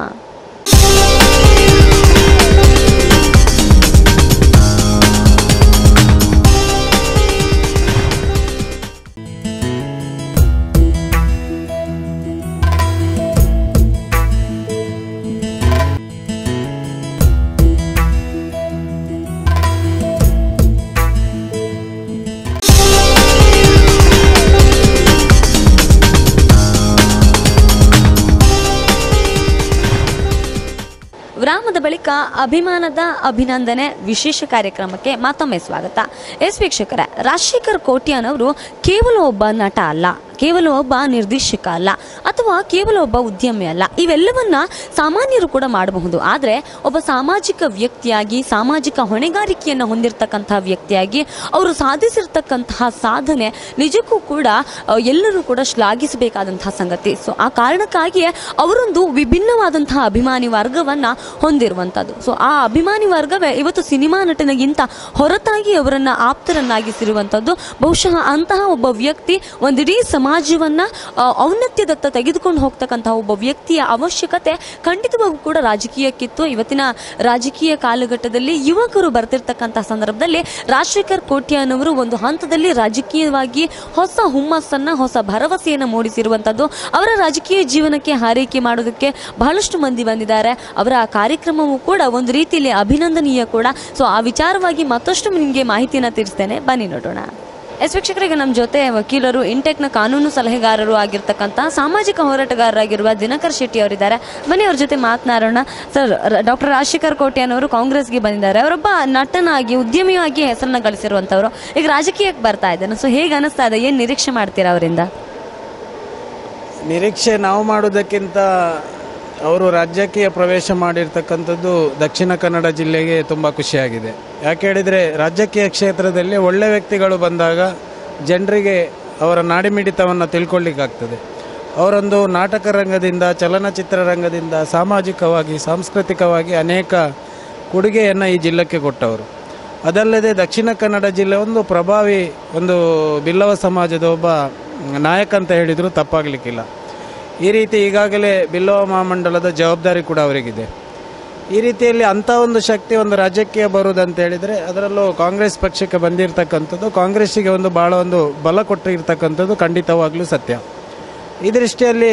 ವಿರಾಮದ ಬಳಿಕ ಅಭಿಮಾನದ ಅಭಿನಂದನೆ ವಿಶೇಷ ಕಾರ್ಯಕ್ರಮಕ್ಕೆ ಮತ್ತೊಮ್ಮೆ ಸ್ವಾಗತ. ವೀಕ್ಷಕರೇ, ರಾಜಶೇಖರ್ ಕೋಟ್ಯಾನ್ ಅವರು ಕೇವಲ ಒಬ್ಬ ನಟ ಅಲ್ಲ, ಕೇವಲ ಒಬ್ಬ ನಿರ್ದೇಶಕ ಅಲ್ಲ, ಅಥವಾ ಕೇವಲ ಒಬ್ಬ ಉದ್ಯಮಿ ಅಲ್ಲ. ಇವೆಲ್ಲವನ್ನ ಸಾಮಾನ್ಯರು ಕೂಡ ಮಾಡಬಹುದು. ಆದರೆ ಒಬ್ಬ ಸಾಮಾಜಿಕ ವ್ಯಕ್ತಿಯಾಗಿ, ಸಾಮಾಜಿಕ ಹೊಣೆಗಾರಿಕೆಯನ್ನು ಹೊಂದಿರತಕ್ಕಂತಹ ವ್ಯಕ್ತಿಯಾಗಿ ಅವರು ಸಾಧಿಸಿರ್ತಕ್ಕಂತಹ ಸಾಧನೆ ನಿಜಕ್ಕೂ ಕೂಡ ಎಲ್ಲರೂ ಕೂಡ ಶ್ಲಾಘಿಸಬೇಕಾದಂತಹ ಸಂಗತಿ. ಸೊ ಆ ಕಾರಣಕ್ಕಾಗಿಯೇ ಅವರೊಂದು ವಿಭಿನ್ನವಾದಂತಹ ಅಭಿಮಾನಿ ವರ್ಗವನ್ನ ಹೊಂದಿರುವಂತದ್ದು. ಸೊ ಆ ಅಭಿಮಾನಿ ವರ್ಗವೇ ಇವತ್ತು ಸಿನಿಮಾ ನಟನೆಗಿಂತ ಹೊರತಾಗಿ ಅವರನ್ನ ಆಪ್ತರನ್ನಾಗಿಸಿರುವಂತದ್ದು. ಬಹುಶಃ ಅಂತಹ ಒಬ್ಬ ವ್ಯಕ್ತಿ ಒಂದಿಡೀ ಸಮಾಜವನ್ನ ಔನ್ನತ್ಯದತ್ತ ತೆಗೆದುಕೊಂಡು ಹೋಗ್ತಕ್ಕಂತಹ ಒಬ್ಬ ವ್ಯಕ್ತಿಯ ಅವಶ್ಯಕತೆ ಖಂಡಿತವಾಗೂ ಕೂಡ ರಾಜಕೀಯಕ್ಕಿತ್ತು. ಇವತ್ತಿನ ರಾಜಕೀಯ ಕಾಲಘಟ್ಟದಲ್ಲಿ ಯುವಕರು ಬರ್ತಿರ್ತಕ್ಕಂತಹ ಸಂದರ್ಭದಲ್ಲಿ ರಾಜಶೇಖರ್ ಕೋಟ್ಯಾನ್ ಅವರು ಒಂದು ಹಂತದಲ್ಲಿ ರಾಜಕೀಯವಾಗಿ ಹೊಸ ಹುಮ್ಮಸ್ಸನ್ನ, ಹೊಸ ಭರವಸೆಯನ್ನು ಮೂಡಿಸಿರುವಂತದ್ದು. ಅವರ ರಾಜಕೀಯ ಜೀವನಕ್ಕೆ ಹಾರೈಕೆ ಮಾಡೋದಕ್ಕೆ ಬಹಳಷ್ಟು ಮಂದಿ ಬಂದಿದ್ದಾರೆ. ಅವರ ಕಾರ್ಯಕ್ರಮವೂ ಕೂಡ ಒಂದು ರೀತಿಯಲ್ಲಿ ಅಭಿನಂದನೀಯ ಕೂಡ. ಸೊ ಆ ವಿಚಾರವಾಗಿ ಮತ್ತಷ್ಟು ನಿಮಗೆ ಮಾಹಿತಿಯನ್ನು ತಿಳಿಸ್ತೇನೆ, ಬನ್ನಿ ನೋಡೋಣ. ವೀಕ್ಷಕರಿಗೆ, ನಮ್ಮ ಜೊತೆ ವಕೀಲರು, ಇಂಟೆಕ್ನ ಕಾನೂನು ಸಲಹೆಗಾರರು ಆಗಿರ್ತಕ್ಕಂಥ ಸಾಮಾಜಿಕ ಹೋರಾಟಗಾರರಾಗಿರುವ ದಿನಕರ್ ಶೆಟ್ಟಿ ಅವರಿದ್ದಾರೆ. ಬನ್ನಿ ಅವ್ರ ಜೊತೆ ಮಾತನಾಡೋಣ. ಸರ್, ಡಾಕ್ಟರ್ ರಾಜಶೇಖರ್ ಕೋಟ್ಯಾನ್ ಅವರು ಕಾಂಗ್ರೆಸ್ಗೆ ಬಂದಿದ್ದಾರೆ. ಅವರೊಬ್ಬ ನಟನಾಗಿ, ಉದ್ಯಮಿಯಾಗಿ ಹೆಸರನ್ನ ಗಳಿಸಿರುವಂತವರು ಈಗ ರಾಜಕೀಯಕ್ಕೆ ಬರ್ತಾ ಇದ್ದಾನೆ. ಸೊ ಹೇಗೆ ಅನಿಸ್ತಾ ಇದೆ, ಏನು ನಿರೀಕ್ಷೆ ಮಾಡ್ತೀರಾ ಅವರಿಂದ? ನಿರೀಕ್ಷೆ ನಾವು ಮಾಡೋದಕ್ಕಿಂತ ಅವರು ರಾಜ್ಯಕ್ಕೆ ಪ್ರವೇಶ ಮಾಡಿರ್ತಕ್ಕಂಥದ್ದು ದಕ್ಷಿಣ ಕನ್ನಡ ಜಿಲ್ಲೆಗೆ ತುಂಬ ಖುಷಿಯಾಗಿದೆ. ಯಾಕೆ ಹೇಳಿದರೆ, ರಾಜಕೀಯ ಕ್ಷೇತ್ರದಲ್ಲಿ ಒಳ್ಳೆ ವ್ಯಕ್ತಿಗಳು ಬಂದಾಗ ಜನರಿಗೆ ಅವರ ನಾಡಿಮಿಡಿತವನ್ನು ತಿಳ್ಕೊಳ್ಳಿಕ್ಕಾಗ್ತದೆ. ಅವರೊಂದು ನಾಟಕ ರಂಗದಿಂದ, ಚಲನಚಿತ್ರ ರಂಗದಿಂದ, ಸಾಮಾಜಿಕವಾಗಿ, ಸಾಂಸ್ಕೃತಿಕವಾಗಿ ಅನೇಕ ಕೊಡುಗೆಯನ್ನು ಈ ಜಿಲ್ಲೆಗೆ ಕೊಟ್ಟವರು. ಅದಲ್ಲದೆ ದಕ್ಷಿಣ ಕನ್ನಡ ಜಿಲ್ಲೆ ಒಂದು ಪ್ರಭಾವಿ, ಒಂದು ಬಿಲ್ಲವ ಸಮಾಜದ ಒಬ್ಬ ನಾಯಕ ಅಂತ ಹೇಳಿದರೂ ತಪ್ಪಾಗಲಿಕ್ಕಿಲ್ಲ. ಈ ರೀತಿ ಈಗಾಗಲೇ ಬಿಲ್ಲವ ಮಹಾಮಂಡಲದ ಜವಾಬ್ದಾರಿ ಕೂಡ ಅವರಿಗಿದೆ. ಈ ರೀತಿಯಲ್ಲಿ ಅಂಥ ಒಂದು ಶಕ್ತಿ ಒಂದು ರಾಜ್ಯಕ್ಕೆ ಬರುವುದಂತ ಹೇಳಿದರೆ, ಅದರಲ್ಲೂ ಕಾಂಗ್ರೆಸ್ ಪಕ್ಷಕ್ಕೆ ಬಂದಿರತಕ್ಕಂಥದ್ದು, ಕಾಂಗ್ರೆಸ್ಸಿಗೆ ಒಂದು ಭಾಳ ಒಂದು ಬಲ ಕೊಟ್ಟಿರ್ತಕ್ಕಂಥದ್ದು ಖಂಡಿತವಾಗ್ಲೂ ಸತ್ಯ. ಈ ದೃಷ್ಟಿಯಲ್ಲಿ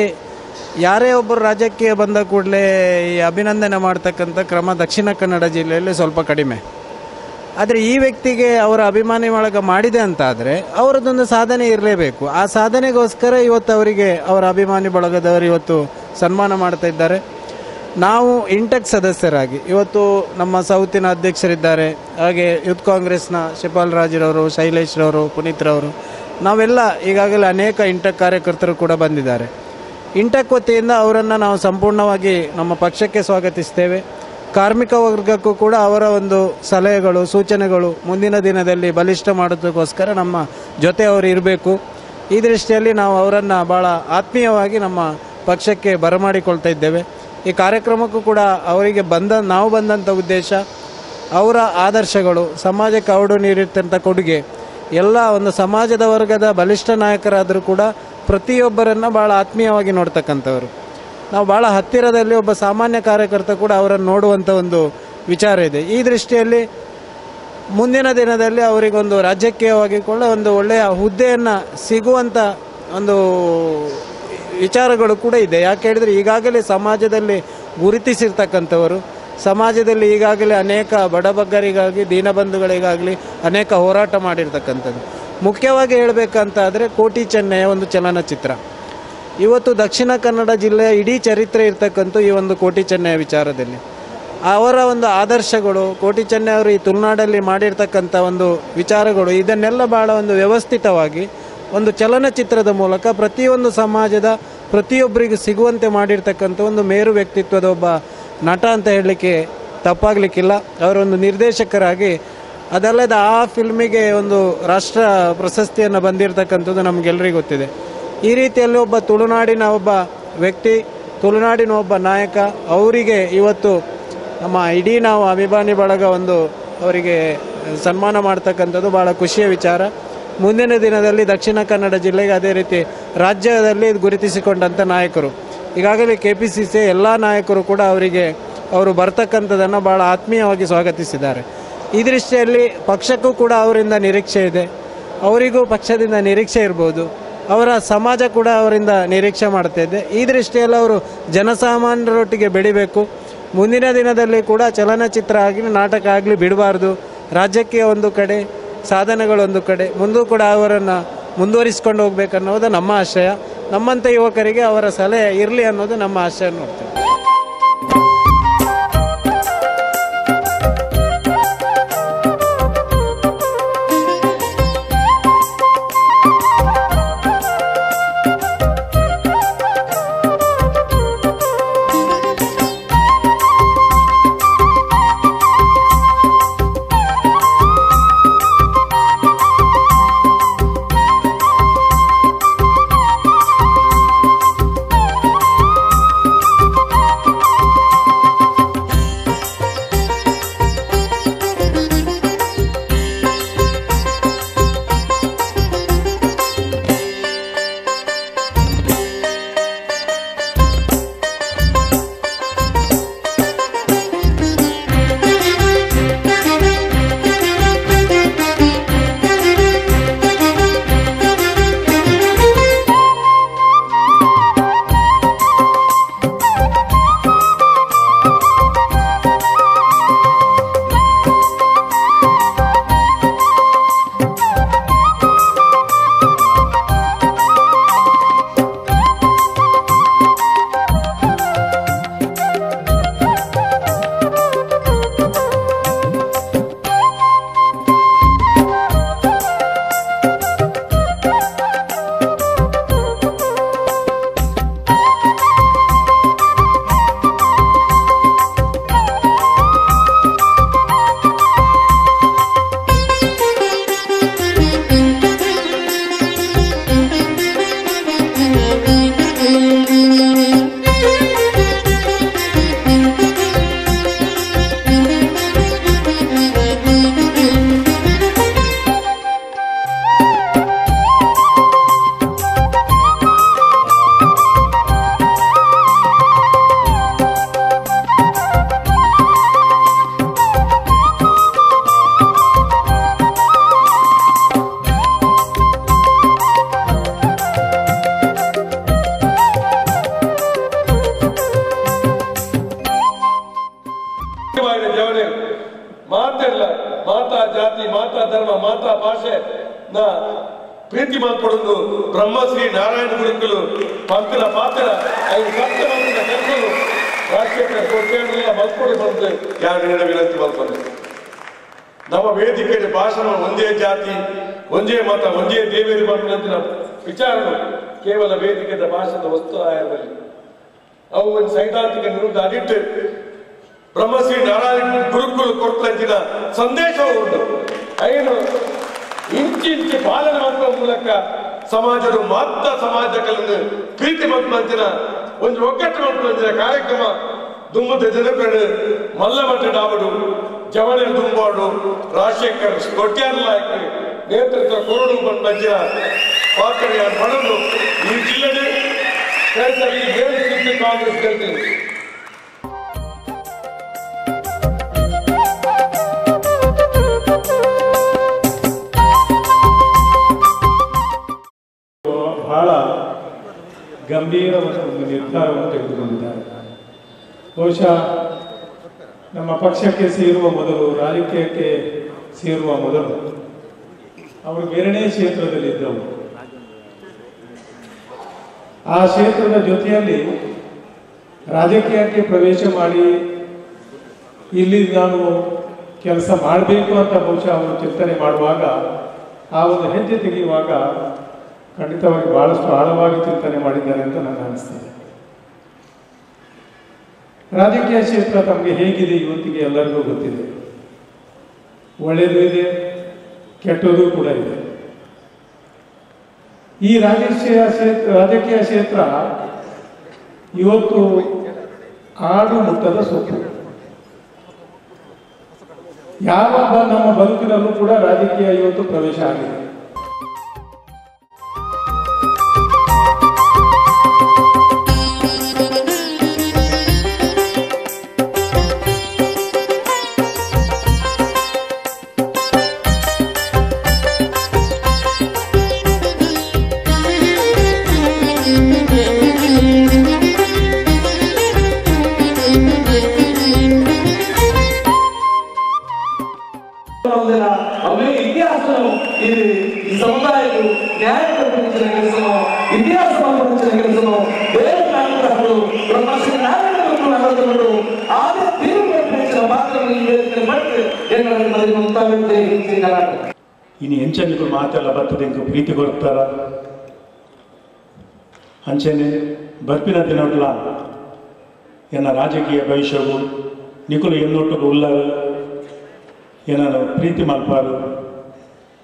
ಯಾರೇ ಒಬ್ಬರು ರಾಜ್ಯಕ್ಕೆ ಬಂದ ಕೂಡಲೇ ಈ ಅಭಿನಂದನೆ ಮಾಡ್ತಕ್ಕಂಥ ಕ್ರಮ ದಕ್ಷಿಣ ಕನ್ನಡ ಜಿಲ್ಲೆಯಲ್ಲಿ ಸ್ವಲ್ಪ ಕಡಿಮೆ. ಆದರೆ ಈ ವ್ಯಕ್ತಿಗೆ ಅವರ ಅಭಿಮಾನಿ ಬಳಗ ಮಾಡಿದೆ ಅಂತ ಆದರೆ ಅವರದೊಂದು ಸಾಧನೆ ಇರಲೇಬೇಕು. ಆ ಸಾಧನೆಗೋಸ್ಕರ ಇವತ್ತು ಅವರಿಗೆ ಅವರ ಅಭಿಮಾನಿ ಬಳಗದವರು ಇವತ್ತು ಸನ್ಮಾನ ಮಾಡ್ತಾ ಇದ್ದಾರೆ. ನಾವು ಇಂಟೆಕ್ ಸದಸ್ಯರಾಗಿ ಇವತ್ತು ನಮ್ಮ ಸೌತಿನ ಅಧ್ಯಕ್ಷರಿದ್ದಾರೆ, ಹಾಗೆ ಯೂತ್ ಕಾಂಗ್ರೆಸ್ನ ಶಿಪಾಲ್ ರಾಜ್ರವರು, ಶೈಲೇಶ್ರವರು, ಪುನೀತ್ರವರು, ನಾವೆಲ್ಲ ಈಗಾಗಲೇ ಅನೇಕ ಇಂಟೆಕ್ ಕಾರ್ಯಕರ್ತರು ಕೂಡ ಬಂದಿದ್ದಾರೆ. ಇಂಟೆಕ್ ವತಿಯಿಂದ ಅವರನ್ನು ನಾವು ಸಂಪೂರ್ಣವಾಗಿ ನಮ್ಮ ಪಕ್ಷಕ್ಕೆ ಸ್ವಾಗತಿಸ್ತೇವೆ. ಕಾರ್ಮಿಕ ವರ್ಗಕ್ಕೂ ಕೂಡ ಅವರ ಒಂದು ಸಲಹೆಗಳು, ಸೂಚನೆಗಳು ಮುಂದಿನ ದಿನದಲ್ಲಿ ಬಲಿಷ್ಠ ಮಾಡೋದಕ್ಕೋಸ್ಕರ ನಮ್ಮ ಜೊತೆ ಅವರು ಇರಬೇಕು. ಈ ದೃಷ್ಟಿಯಲ್ಲಿ ನಾವು ಅವರನ್ನು ಭಾಳ ಆತ್ಮೀಯವಾಗಿ ನಮ್ಮ ಪಕ್ಷಕ್ಕೆ ಬರಮಾಡಿಕೊಳ್ತಾ ಇದ್ದೇವೆ. ಈ ಕಾರ್ಯಕ್ರಮಕ್ಕೂ ಕೂಡ ಅವರಿಗೆ ನಾವು ಬಂದಂಥ ಉದ್ದೇಶ ಅವರ ಆದರ್ಶಗಳು, ಸಮಾಜಕ್ಕೆ ಅವರು ನೀಡಿರ್ತಂಥ ಕೊಡುಗೆ ಎಲ್ಲ ಒಂದು ಸಮಾಜದ ವರ್ಗದ ಬಲಿಷ್ಠ ನಾಯಕರಾದರೂ ಕೂಡ ಪ್ರತಿಯೊಬ್ಬರನ್ನು ಭಾಳ ಆತ್ಮೀಯವಾಗಿ ನೋಡ್ತಕ್ಕಂಥವ್ರು. ನಾವು ಭಾಳ ಹತ್ತಿರದಲ್ಲಿ ಒಬ್ಬ ಸಾಮಾನ್ಯ ಕಾರ್ಯಕರ್ತ ಕೂಡ ಅವರನ್ನು ನೋಡುವಂಥ ಒಂದು ವಿಚಾರ ಇದೆ. ಈ ದೃಷ್ಟಿಯಲ್ಲಿ ಮುಂದಿನ ದಿನದಲ್ಲಿ ಅವರಿಗೊಂದು ರಾಜಕೀಯವಾಗಿ ಕೂಡ ಒಂದು ಒಳ್ಳೆಯ ಹುದ್ದೆಯನ್ನು ಸಿಗುವಂಥ ಒಂದು ವಿಚಾರಗಳು ಕೂಡ ಇದೆ. ಯಾಕೆ ಹೇಳಿದರೆ ಈಗಾಗಲೇ ಸಮಾಜದಲ್ಲಿ ಗುರುತಿಸಿರ್ತಕ್ಕಂಥವರು, ಸಮಾಜದಲ್ಲಿ ಈಗಾಗಲೇ ಅನೇಕ ಬಡಬಗ್ಗರಿಗಾಗಿ, ದೀನಬಂಧುಗಳಿಗಾಗಲಿ ಅನೇಕ ಹೋರಾಟ ಮಾಡಿರ್ತಕ್ಕಂಥದ್ದು. ಮುಖ್ಯವಾಗಿ ಹೇಳಬೇಕಂತಾದರೆ ಕೋಟಿ ಚೆನ್ನಯ್ಯ ಒಂದು ಚಲನಚಿತ್ರ ಇವತ್ತು ದಕ್ಷಿಣ ಕನ್ನಡ ಜಿಲ್ಲೆಯ ಇಡೀ ಚರಿತ್ರೆ ಇರ್ತಕ್ಕಂಥ ಈ ಒಂದು ಕೋಟಿ ಚೆನ್ನಯ್ಯ ವಿಚಾರದಲ್ಲಿ ಅವರ ಒಂದು ಆದರ್ಶಗಳು, ಕೋಟಿ ಚೆನ್ನಯ್ಯ ಅವರು ಈ ತುಳುನಾಡಲ್ಲಿ ಮಾಡಿರ್ತಕ್ಕಂಥ ಒಂದು ವಿಚಾರಗಳು, ಇದನ್ನೆಲ್ಲ ಭಾಳ ಒಂದು ವ್ಯವಸ್ಥಿತವಾಗಿ ಒಂದು ಚಲನಚಿತ್ರದ ಮೂಲಕ ಪ್ರತಿಯೊಂದು ಸಮಾಜದ ಪ್ರತಿಯೊಬ್ಬರಿಗೂ ಸಿಗುವಂತೆ ಮಾಡಿರ್ತಕ್ಕಂಥ ಒಂದು ಮೇರು ವ್ಯಕ್ತಿತ್ವದ ಒಬ್ಬ ನಟ ಅಂತ ಹೇಳಲಿಕ್ಕೆ ತಪ್ಪಾಗಲಿಕ್ಕಿಲ್ಲ. ಅವರೊಂದು ನಿರ್ದೇಶಕರಾಗಿ, ಅದಲ್ಲದೆ ಆ ಫಿಲ್ಮಿಗೆ ಒಂದು ರಾಷ್ಟ್ರ ಪ್ರಶಸ್ತಿಯನ್ನು ಬಂದಿರತಕ್ಕಂಥದ್ದು ನಮಗೆಲ್ಲರಿಗೂ ಗೊತ್ತಿದೆ. ಈ ರೀತಿಯಲ್ಲಿ ಒಬ್ಬ ತುಳುನಾಡಿನ ಒಬ್ಬ ವ್ಯಕ್ತಿ, ತುಳುನಾಡಿನ ಒಬ್ಬ ನಾಯಕ, ಅವರಿಗೆ ಇವತ್ತು ನಮ್ಮ ಇಡೀ ನಾವು ಅಭಿಮಾನಿ ಬಳಗ ಒಂದು ಅವರಿಗೆ ಸನ್ಮಾನ ಮಾಡ್ತಕ್ಕಂಥದ್ದು ಭಾಳ ಖುಷಿಯ ವಿಚಾರ. ಮುಂದಿನ ದಿನದಲ್ಲಿ ದಕ್ಷಿಣ ಕನ್ನಡ ಜಿಲ್ಲೆಗೆ ಅದೇ ರೀತಿ ರಾಜ್ಯದಲ್ಲಿ ಗುರುತಿಸಿಕೊಂಡಂಥ ನಾಯಕರು, ಈಗಾಗಲೇ KPCC ಎಲ್ಲ ನಾಯಕರು ಕೂಡ ಅವರು ಬರ್ತಕ್ಕಂಥದ್ದನ್ನು ಭಾಳ ಆತ್ಮೀಯವಾಗಿ ಸ್ವಾಗತಿಸಿದ್ದಾರೆ. ಈ ದೃಷ್ಟಿಯಲ್ಲಿ ಪಕ್ಷಕ್ಕೂ ಕೂಡ ಅವರಿಂದ ನಿರೀಕ್ಷೆ ಇದೆ, ಅವರಿಗೂ ಪಕ್ಷದಿಂದ ನಿರೀಕ್ಷೆ ಇರ್ಬೋದು, ಅವರ ಸಮಾಜ ಕೂಡ ಅವರಿಂದ ನಿರೀಕ್ಷೆ ಮಾಡ್ತಾಯಿದೆ. ಈ ದೃಷ್ಟಿಯಲ್ಲಿ ಅವರು ಜನಸಾಮಾನ್ಯರೊಟ್ಟಿಗೆ ಬೆಳಿಬೇಕು. ಮುಂದಿನ ದಿನದಲ್ಲಿ ಕೂಡ ಚಲನಚಿತ್ರ ಆಗಲಿ ನಾಟಕ ಆಗಲಿ ಬಿಡಬಾರ್ದು. ರಾಜಕೀಯ ಒಂದು ಕಡೆ, ಸಾಧನೆಗಳೊಂದು ಕಡೆ, ಮುಂದೂ ಕೂಡ ಅವರನ್ನು ಮುಂದುವರಿಸಿಕೊಂಡು ಹೋಗ್ಬೇಕನ್ನೋದು ನಮ್ಮ ಆಶಯ. ನಮ್ಮಂಥ ಯುವಕರಿಗೆ ಅವರ ಸಲಹೆ ಇರಲಿ ಅನ್ನೋದು ನಮ್ಮ ಆಶಯ ನೋಡ್ತೀವಿ. ಮಾತೆಲ್ಲ ಮಾತಾ ಜಾತಿ ಮಾತಾ ಧರ್ಮ ಮಾತಾ ಭಾಷೆ ನ ಪ್ರೀತಿ ಮಾಡ್ಕೊಡೋದು ಬ್ರಹ್ಮಶ್ರೀ ನಾರಾಯಣ ಗುರುಕುಲು ಪಂಕಲ ಪಾತ್ರ ಐದು ಸಪ್ತಮಂದಿನ ಕರ್ಕೊಂಡು ರಾಜಶೇಖರ ಕೋಟ್ಯಾನೆಲ್ಲ ಮಲ್ಕೊಂಡು ಬಂದು ಯಾರು ವಿನಂತಿ ಮಾಡ್ಕೊಂಡು ನಮ್ಮ ವೇದಿಕೆಯ ಭಾಷಣ ಒಂದೇ ಜಾತಿ ಒಂದೇ ಮತ ಒಂದೇ ದೇವೇರಿ ಮಾಡುವಂತ ವಿಚಾರಗಳು ಕೇವಲ ವೇದಿಕೆಯ ಭಾಷಣದ ವಸ್ತು ಆಯಾಮದಲ್ಲಿ ಅವು ಒಂದು ಸೈದ್ಧಾಂತಿಕ ವಿರುದ್ಧ ಅಡಿಟ್ಟು ಬ್ರಹ್ಮಶ್ರೀ ನಾರಾಯಣ ಗುರುಕುಲು ಕೊಡ್ತಂಚಿನ ಸಂದೇಶವು ಉಂಟು ಐನು ಇಂಚಿಂಚಿ ಪಾಲನೆ ಮಾಡುವ ಮೂಲಕ ಸಮಾಜದ ಮಾತ್ರ ಸಮಾಜಗಳನ್ನು ಪ್ರೀತಿ ಮಾಡುವಂತಿನ ಒಂದು ಒಗ್ಗಟ್ಟು ಮಾಡುವಂತಿನ ಕಾರ್ಯಕ್ರಮ ದುಮ್ಮದ ಜನಗಳು ಮಲ್ಲಮಟ್ಟ ಡಾಬಡು ಜವಳಿ ದುಂಬಾಡು ರಾಜಶೇಖರ್ ಕೊಟ್ಯಾರ ನಾಯಕ ನೇತೃತ್ವ ಕೊರಡು ಬಂದಿನ ಪಾತ್ರೆಯ ಪಡೆದು ಈ ಜಿಲ್ಲೆಗೆ ಕಾಂಗ್ರೆಸ್ ಗೆಲ್ತೀನಿ. ಬಹಳ ಗಂಭೀರವಾದ ಒಂದು ನಿರ್ಧಾರವನ್ನು ತೆಗೆದುಕೊಂಡಿದ್ದಾರೆ. ಬಹುಶಃ ನಮ್ಮ ಪಕ್ಷಕ್ಕೆ ಸೇರುವ ಮೊದಲು, ರಾಜಕೀಯಕ್ಕೆ ಸೇರುವ ಮೊದಲು ಅವರು ಬೇರೆನೇ ಕ್ಷೇತ್ರದಲ್ಲಿದ್ದವು. ಆ ಕ್ಷೇತ್ರದ ಜೊತೆಯಲ್ಲಿ ರಾಜಕೀಯಕ್ಕೆ ಪ್ರವೇಶ ಮಾಡಿ ಇಲ್ಲಿ ನಾನು ಕೆಲಸ ಮಾಡಬೇಕು ಅಂತ ಬಹುಶಃ ಅವರು ಚಿಂತನೆ ಮಾಡುವಾಗ, ಆ ಒಂದು ಹೆಜ್ಜೆ ತೆಗೆಯುವಾಗ ಖಂಡಿತವಾಗಿ ಬಹಳಷ್ಟು ಆಳವಾಗಿ ಚಿಂತನೆ ಮಾಡಿದ್ದಾರೆ ಅಂತ ನನಗೆ ಅನಿಸ್ತದೆ. ರಾಜಕೀಯ ಕ್ಷೇತ್ರ ತಮಗೆ ಹೇಗಿದೆ ಇವತ್ತಿಗೆ ಎಲ್ಲರಿಗೂ ಗೊತ್ತಿದೆ. ಒಳ್ಳೆಯದು ಇದೆ, ಕೆಟ್ಟದ್ದು ಕೂಡ ಇದೆ. ಈ ರಾಜಕೀಯ ಕ್ಷೇತ್ರ ಇವತ್ತು ಆಡು ಮುಟ್ಟದ ಸೊಪ್ಪು. ಯಾವ ನಮ್ಮ ಬದುಕಿನಲ್ಲೂ ಕೂಡ ರಾಜಕೀಯ ಇವತ್ತು ಪ್ರವೇಶ ಆಗಿದೆ. ఈ సముదాయం న్యాయం కల్పించిన ಕೆಲಸను ಇತಿಹಾಸ ಸಂಬಂಧಿಸಿದ ಕೆಲಸను ಬೇರೆ ನಾಯಕರು ಪ್ರೊಫೆಸರ್ ನಾರಾಯಣಗೌಡರು ನಗರದವರು ಆದ ತೀರ್ಪು ಕಲ್ಪಿಸಿದ ಮಾತನ್ನು ಈ ವೇದಿಕೆ ಮಾಡಿ ಜನರಲ್ಲಿ ಮದುವೆ ಮುಂತಾಗುತ್ತೆ ಇನ್ನು ಹೆಂಚನಿಗಳು ಮಾತೆಲ್ಲ ಬರ್ತದೆ ಇಂಕ ಪ್ರೀತಿ ಕೊಡ್ತಾರ ಅಂಚೆನೆ ಬರ್ಪಿನ ದಿನವಲ್ಲ ಎನ್ನ ರಾಜಕೀಯ ಭವಿಷ್ಯವು ನಿಖಲು ಎನ್ನೊಟ್ಟಿಗೆ ಉಲ್ಲಾರ ಏನಾರು ಪ್ರೀತಿ ಮಲ್ಪಾರು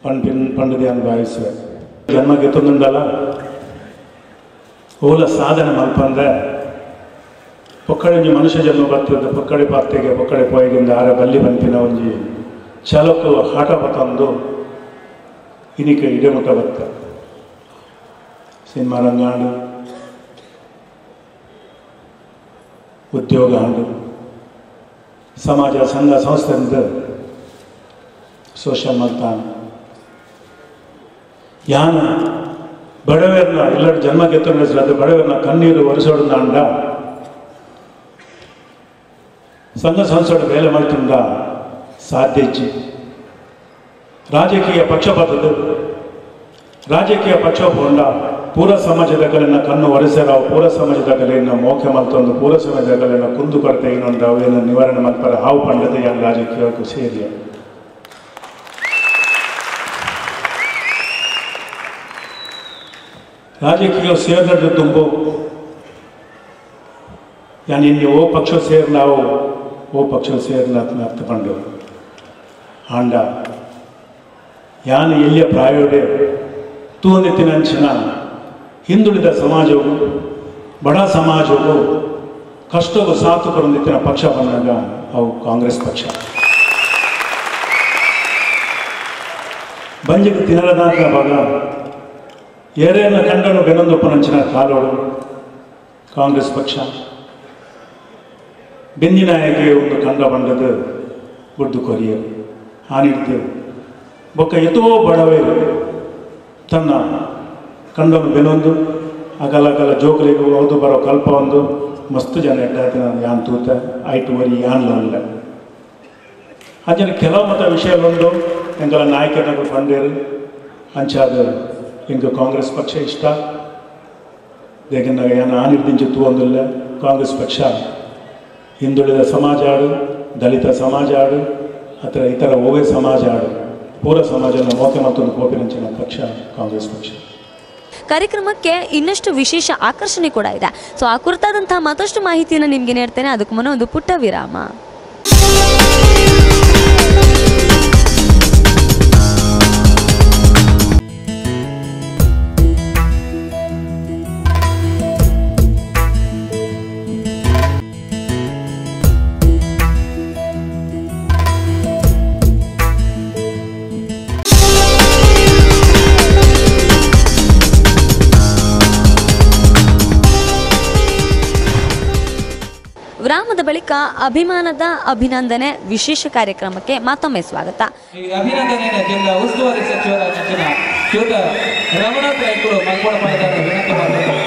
ಪಂಡದೆ ಅಂತ ಭಾವಿಸುವೆ. ಜನ್ಮ ಗೆತ್ತೊಂದುಂಡಲ್ಲ ಓಲ ಸಾಧನೆ ಮಲ್ಪಂದ್ರೆ ಪೊಕ್ಕಡೆ ಮನುಷ್ಯ ಜನ್ಮ ಬರ್ತಿದ್ದ ಪೊಕ್ಕಡೆ ಪಾರ್ತೆಗೆ ಪೊಕ್ಕಡೆ ಪೋಯಗಿಂದ ಆರ ಬಲ್ಲಿ ಬಂತಿನ ಒಂಜಿ ಛಲಕ್ಕೂ ಆಟ ಬತ್ತಂದು ಇನಿಕೆ ಇಡೆಮುಟ ಬತ್ತ ಸಿನಿಮಾ ರಂಗ ಆಂಡು ಉದ್ಯೋಗ ಆಂಡು ಸಮಾಜ ಸಂಘ ಸಂಸ್ಥೆಯಿಂದ ಸೋಷಲ್ ಮಾಡ್ತಾನ ಯಾನ ಬಡವರನ್ನ ಎಲ್ಲರ ಜನ್ಮ ಗೆತ್ತೊಂಡು ಅದು ಬಡವರನ್ನ ಕಣ್ಣೀರು ಒರೆಸೋಡನ್ನ ಅಂಡ ಸಂಘ ಸಂಸ್ಥೆಗಳ ಬೇಲೆ ಮಾಡ್ತುಂಡ ಸಾಧ್ಯ ಇಚ್ಚಿ ರಾಜಕೀಯ ಪಕ್ಷಪಾತದ್ದು ರಾಜಕೀಯ ಪಕ್ಷಪೋಂಡ ಪೂರ ಸಮಾಜದ ಕಲೆಯನ್ನು ಕಣ್ಣು ಒರೆಸರಾವು ಪೂರ ಸಮಾಜದ ಕಲೆಯನ್ನು ಮೋಕೆ ಮಲ್ತೊಂದು ಪೂರ ಸಮಾಜದ ಕಲೆಯನ್ನು ಕುಂದು ಕೊರತೆ ಇನ್ನೊಂದು ಅವೇನು ನಿವಾರಣೆ ಮಾಡ್ತಾರೆ ಹಾವು ಪಂಡತೆ ಯಾರು ರಾಜಕೀಯಕ್ಕೂ ಸೇರಿ ರಾಜಕೀಯ ಸೇರಿದ ತುಂಬು ಯಾನ್ ಇಲ್ಲಿ ಓ ಪಕ್ಷ ಸೇರ್ಲಾವು ಓ ಪಕ್ಷ ಸೇರ್ಲ ಅರ್ಥಪಂಡು ಆಂಡ ಯಾನ್ ಎಲ್ಲಿಯ ಪ್ರಾಯೋಡೆ ತೂನೆತ್ತಿನಂಚಿನ ಹಿಂದುಳಿದ ಸಮಾಜವು ಬಡ ಸಮಾಜವು ಕಷ್ಟವು ಸಾತು ಕೊಡೊಂದಿತ್ತಿನ ಪಕ್ಷ ಬಂದಾಗ ಅವು ಕಾಂಗ್ರೆಸ್ ಪಕ್ಷ ಬಂಜಿಗೆ ತಿನ್ನರದಾಂತ ಭಾಗ ಏರೇನ ಕಂಡನು ಬೆನ್ನೊಂದೊಪ್ಪನಂಚಿನ ಕಾಲೋಡು ಕಾಂಗ್ರೆಸ್ ಪಕ್ಷ ಬೆಂದಿನಾಯಗೆ ಒಂದು ಕಂಡ ಬಂಡದು ಗುಡ್ದು ಕೊರಿಯ ಹಾನಿಡ್ದು ಬೊಕ್ಕ ಎತ್ತೋ ಬಡವೇ ತನ್ನ ಕಂಡನು ಬೆನ್ನೊಂದು ಅಗಲ ಜೋಕಲಿಗೆ ಹೋದು ಬರೋ ಕಲ್ಪ ಒಂದು ಮಸ್ತ್ ಜನ ಎಡ್ಡಾತಿನ ಯಾನ್ ತೂತ ಆಯ್ತು ವರಿ ಯಾನ್ಲಲ್ಲ ಅಜ್ಜನ ಕೆಲವು ಮತ ವಿಷಯಗಳೊಂದು ಎಂಗಳ ನಾಯಕನಾಗ ಪಂಡೇರು ಅಂಚಾದ ಇಂಕ ಕಾಂಗ್ರೆಸ್ ಪಕ್ಷ ಇಷ್ಟ ಯಾಕೆಂದಾಗ ಏನು ಆನಿರ್ದಿಂಚಿತ್ತು ಒಂದಿಲ್ಲ ಕಾಂಗ್ರೆಸ್ ಪಕ್ಷ ಹಿಂದುಳಿದ ಸಮಾಜ ಆಡು ದಲಿತ ಸಮಾಜ ಆಡು ಅಥವಾ ಇತರ ಓವೆ ಸಮಾಜ ಆಡು ಪೂರ ಸಮಾಜನ ಮೋಕೆ ಮತ್ತೊಂದು ಕೋಪಿನಂಚಿನ ಪಕ್ಷ ಕಾಂಗ್ರೆಸ್ ಪಕ್ಷ. ಕಾರ್ಯಕ್ರಮಕ್ಕೆ ಇನ್ನಷ್ಟು ವಿಶೇಷ ಆಕರ್ಷಣೆ ಕೂಡ ಇದೆ. ಸೊ ಆ ಕುರಿತಾದಂತಹ ಮತ್ತಷ್ಟು ಮಾಹಿತಿಯನ್ನು ನಿಮ್ಗೆ ನೀಡ್ತೇನೆ. ಅದಕ್ಕೂ ಮುನ್ನ ಒಂದು ಪುಟ್ಟ ವಿರಾಮ. ಬಳಿಕ ಅಭಿಮಾನದ ಅಭಿನಂದನೆ ವಿಶೇಷ ಕಾರ್ಯಕ್ರಮಕ್ಕೆ ಮತ್ತೊಮ್ಮೆ ಸ್ವಾಗತ. ಈ ಅಭಿನಂದನೆಯನ್ನು ಜಿಲ್ಲಾ ಉಸ್ತುವಾರಿ ಸಚಿವರಾದ ಶ್ರೀಯುತ ರಮಣಾಥ್ ನಾಯ್ಕರು ಮಲ್ಕೊಳಪಾಯದ ವಿನಂತಿ ಮಾಡಿದ್ದಾರೆ.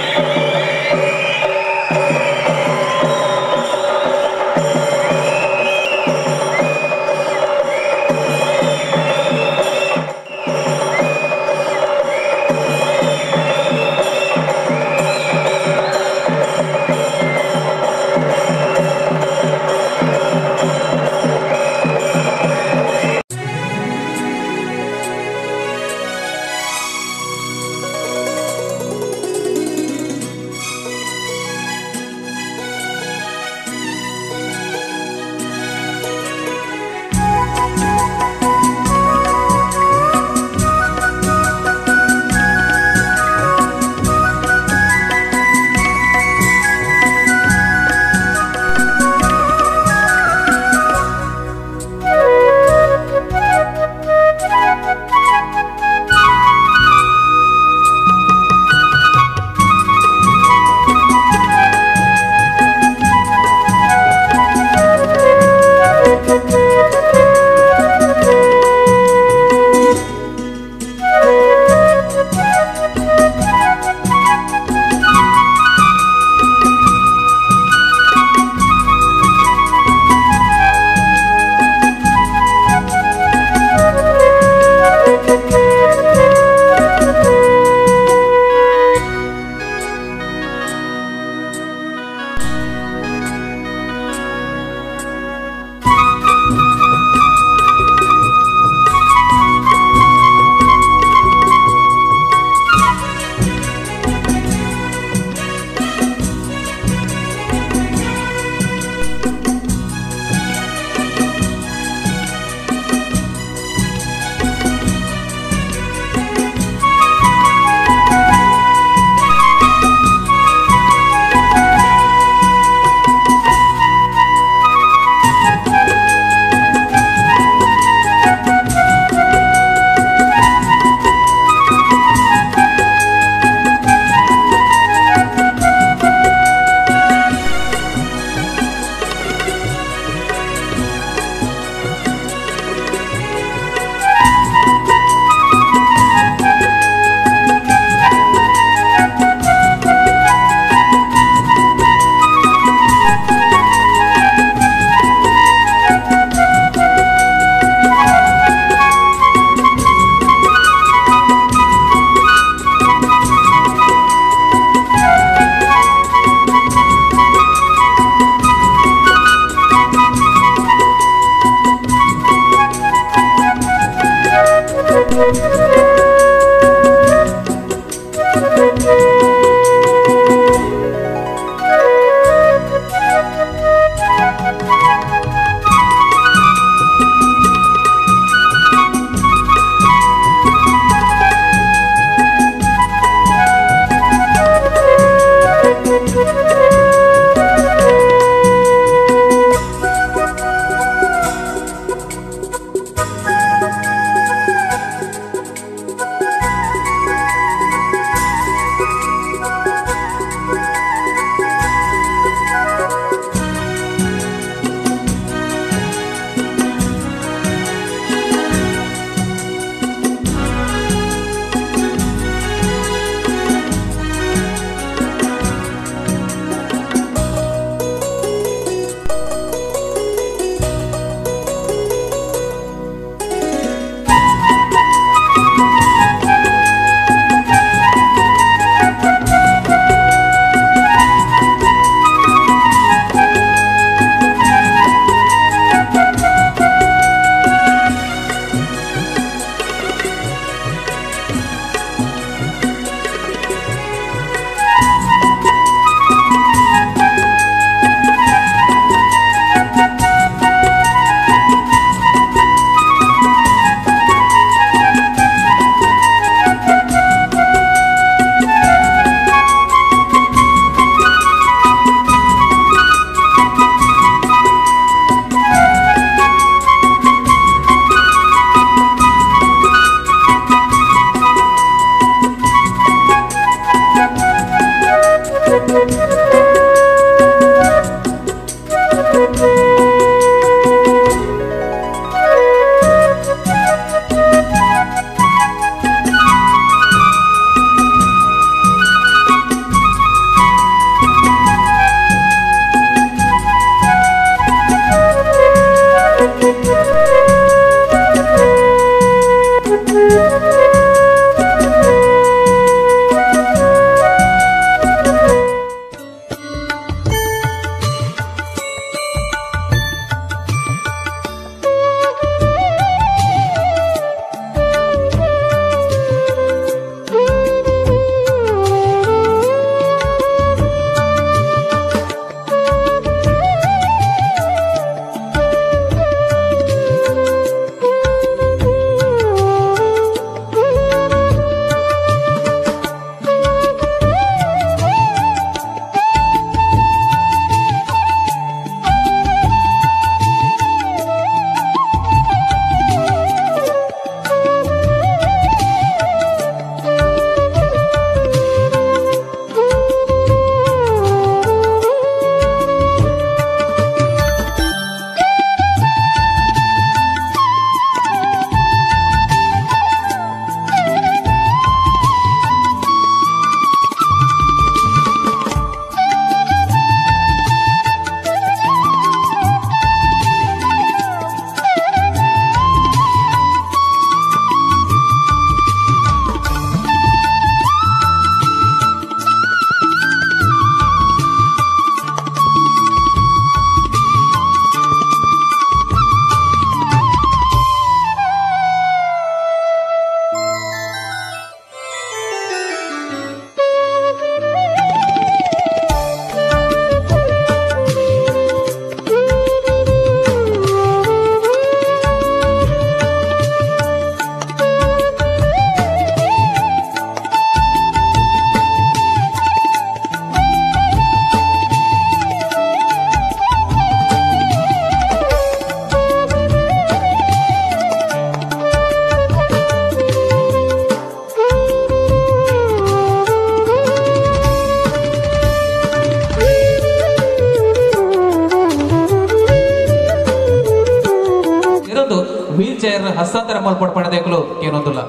ಹಸ್ತಾಂತರ ಮಲ್ಪಡ್ಪಣದೇಕಲು ಏನೊಂದಿಲ್ಲ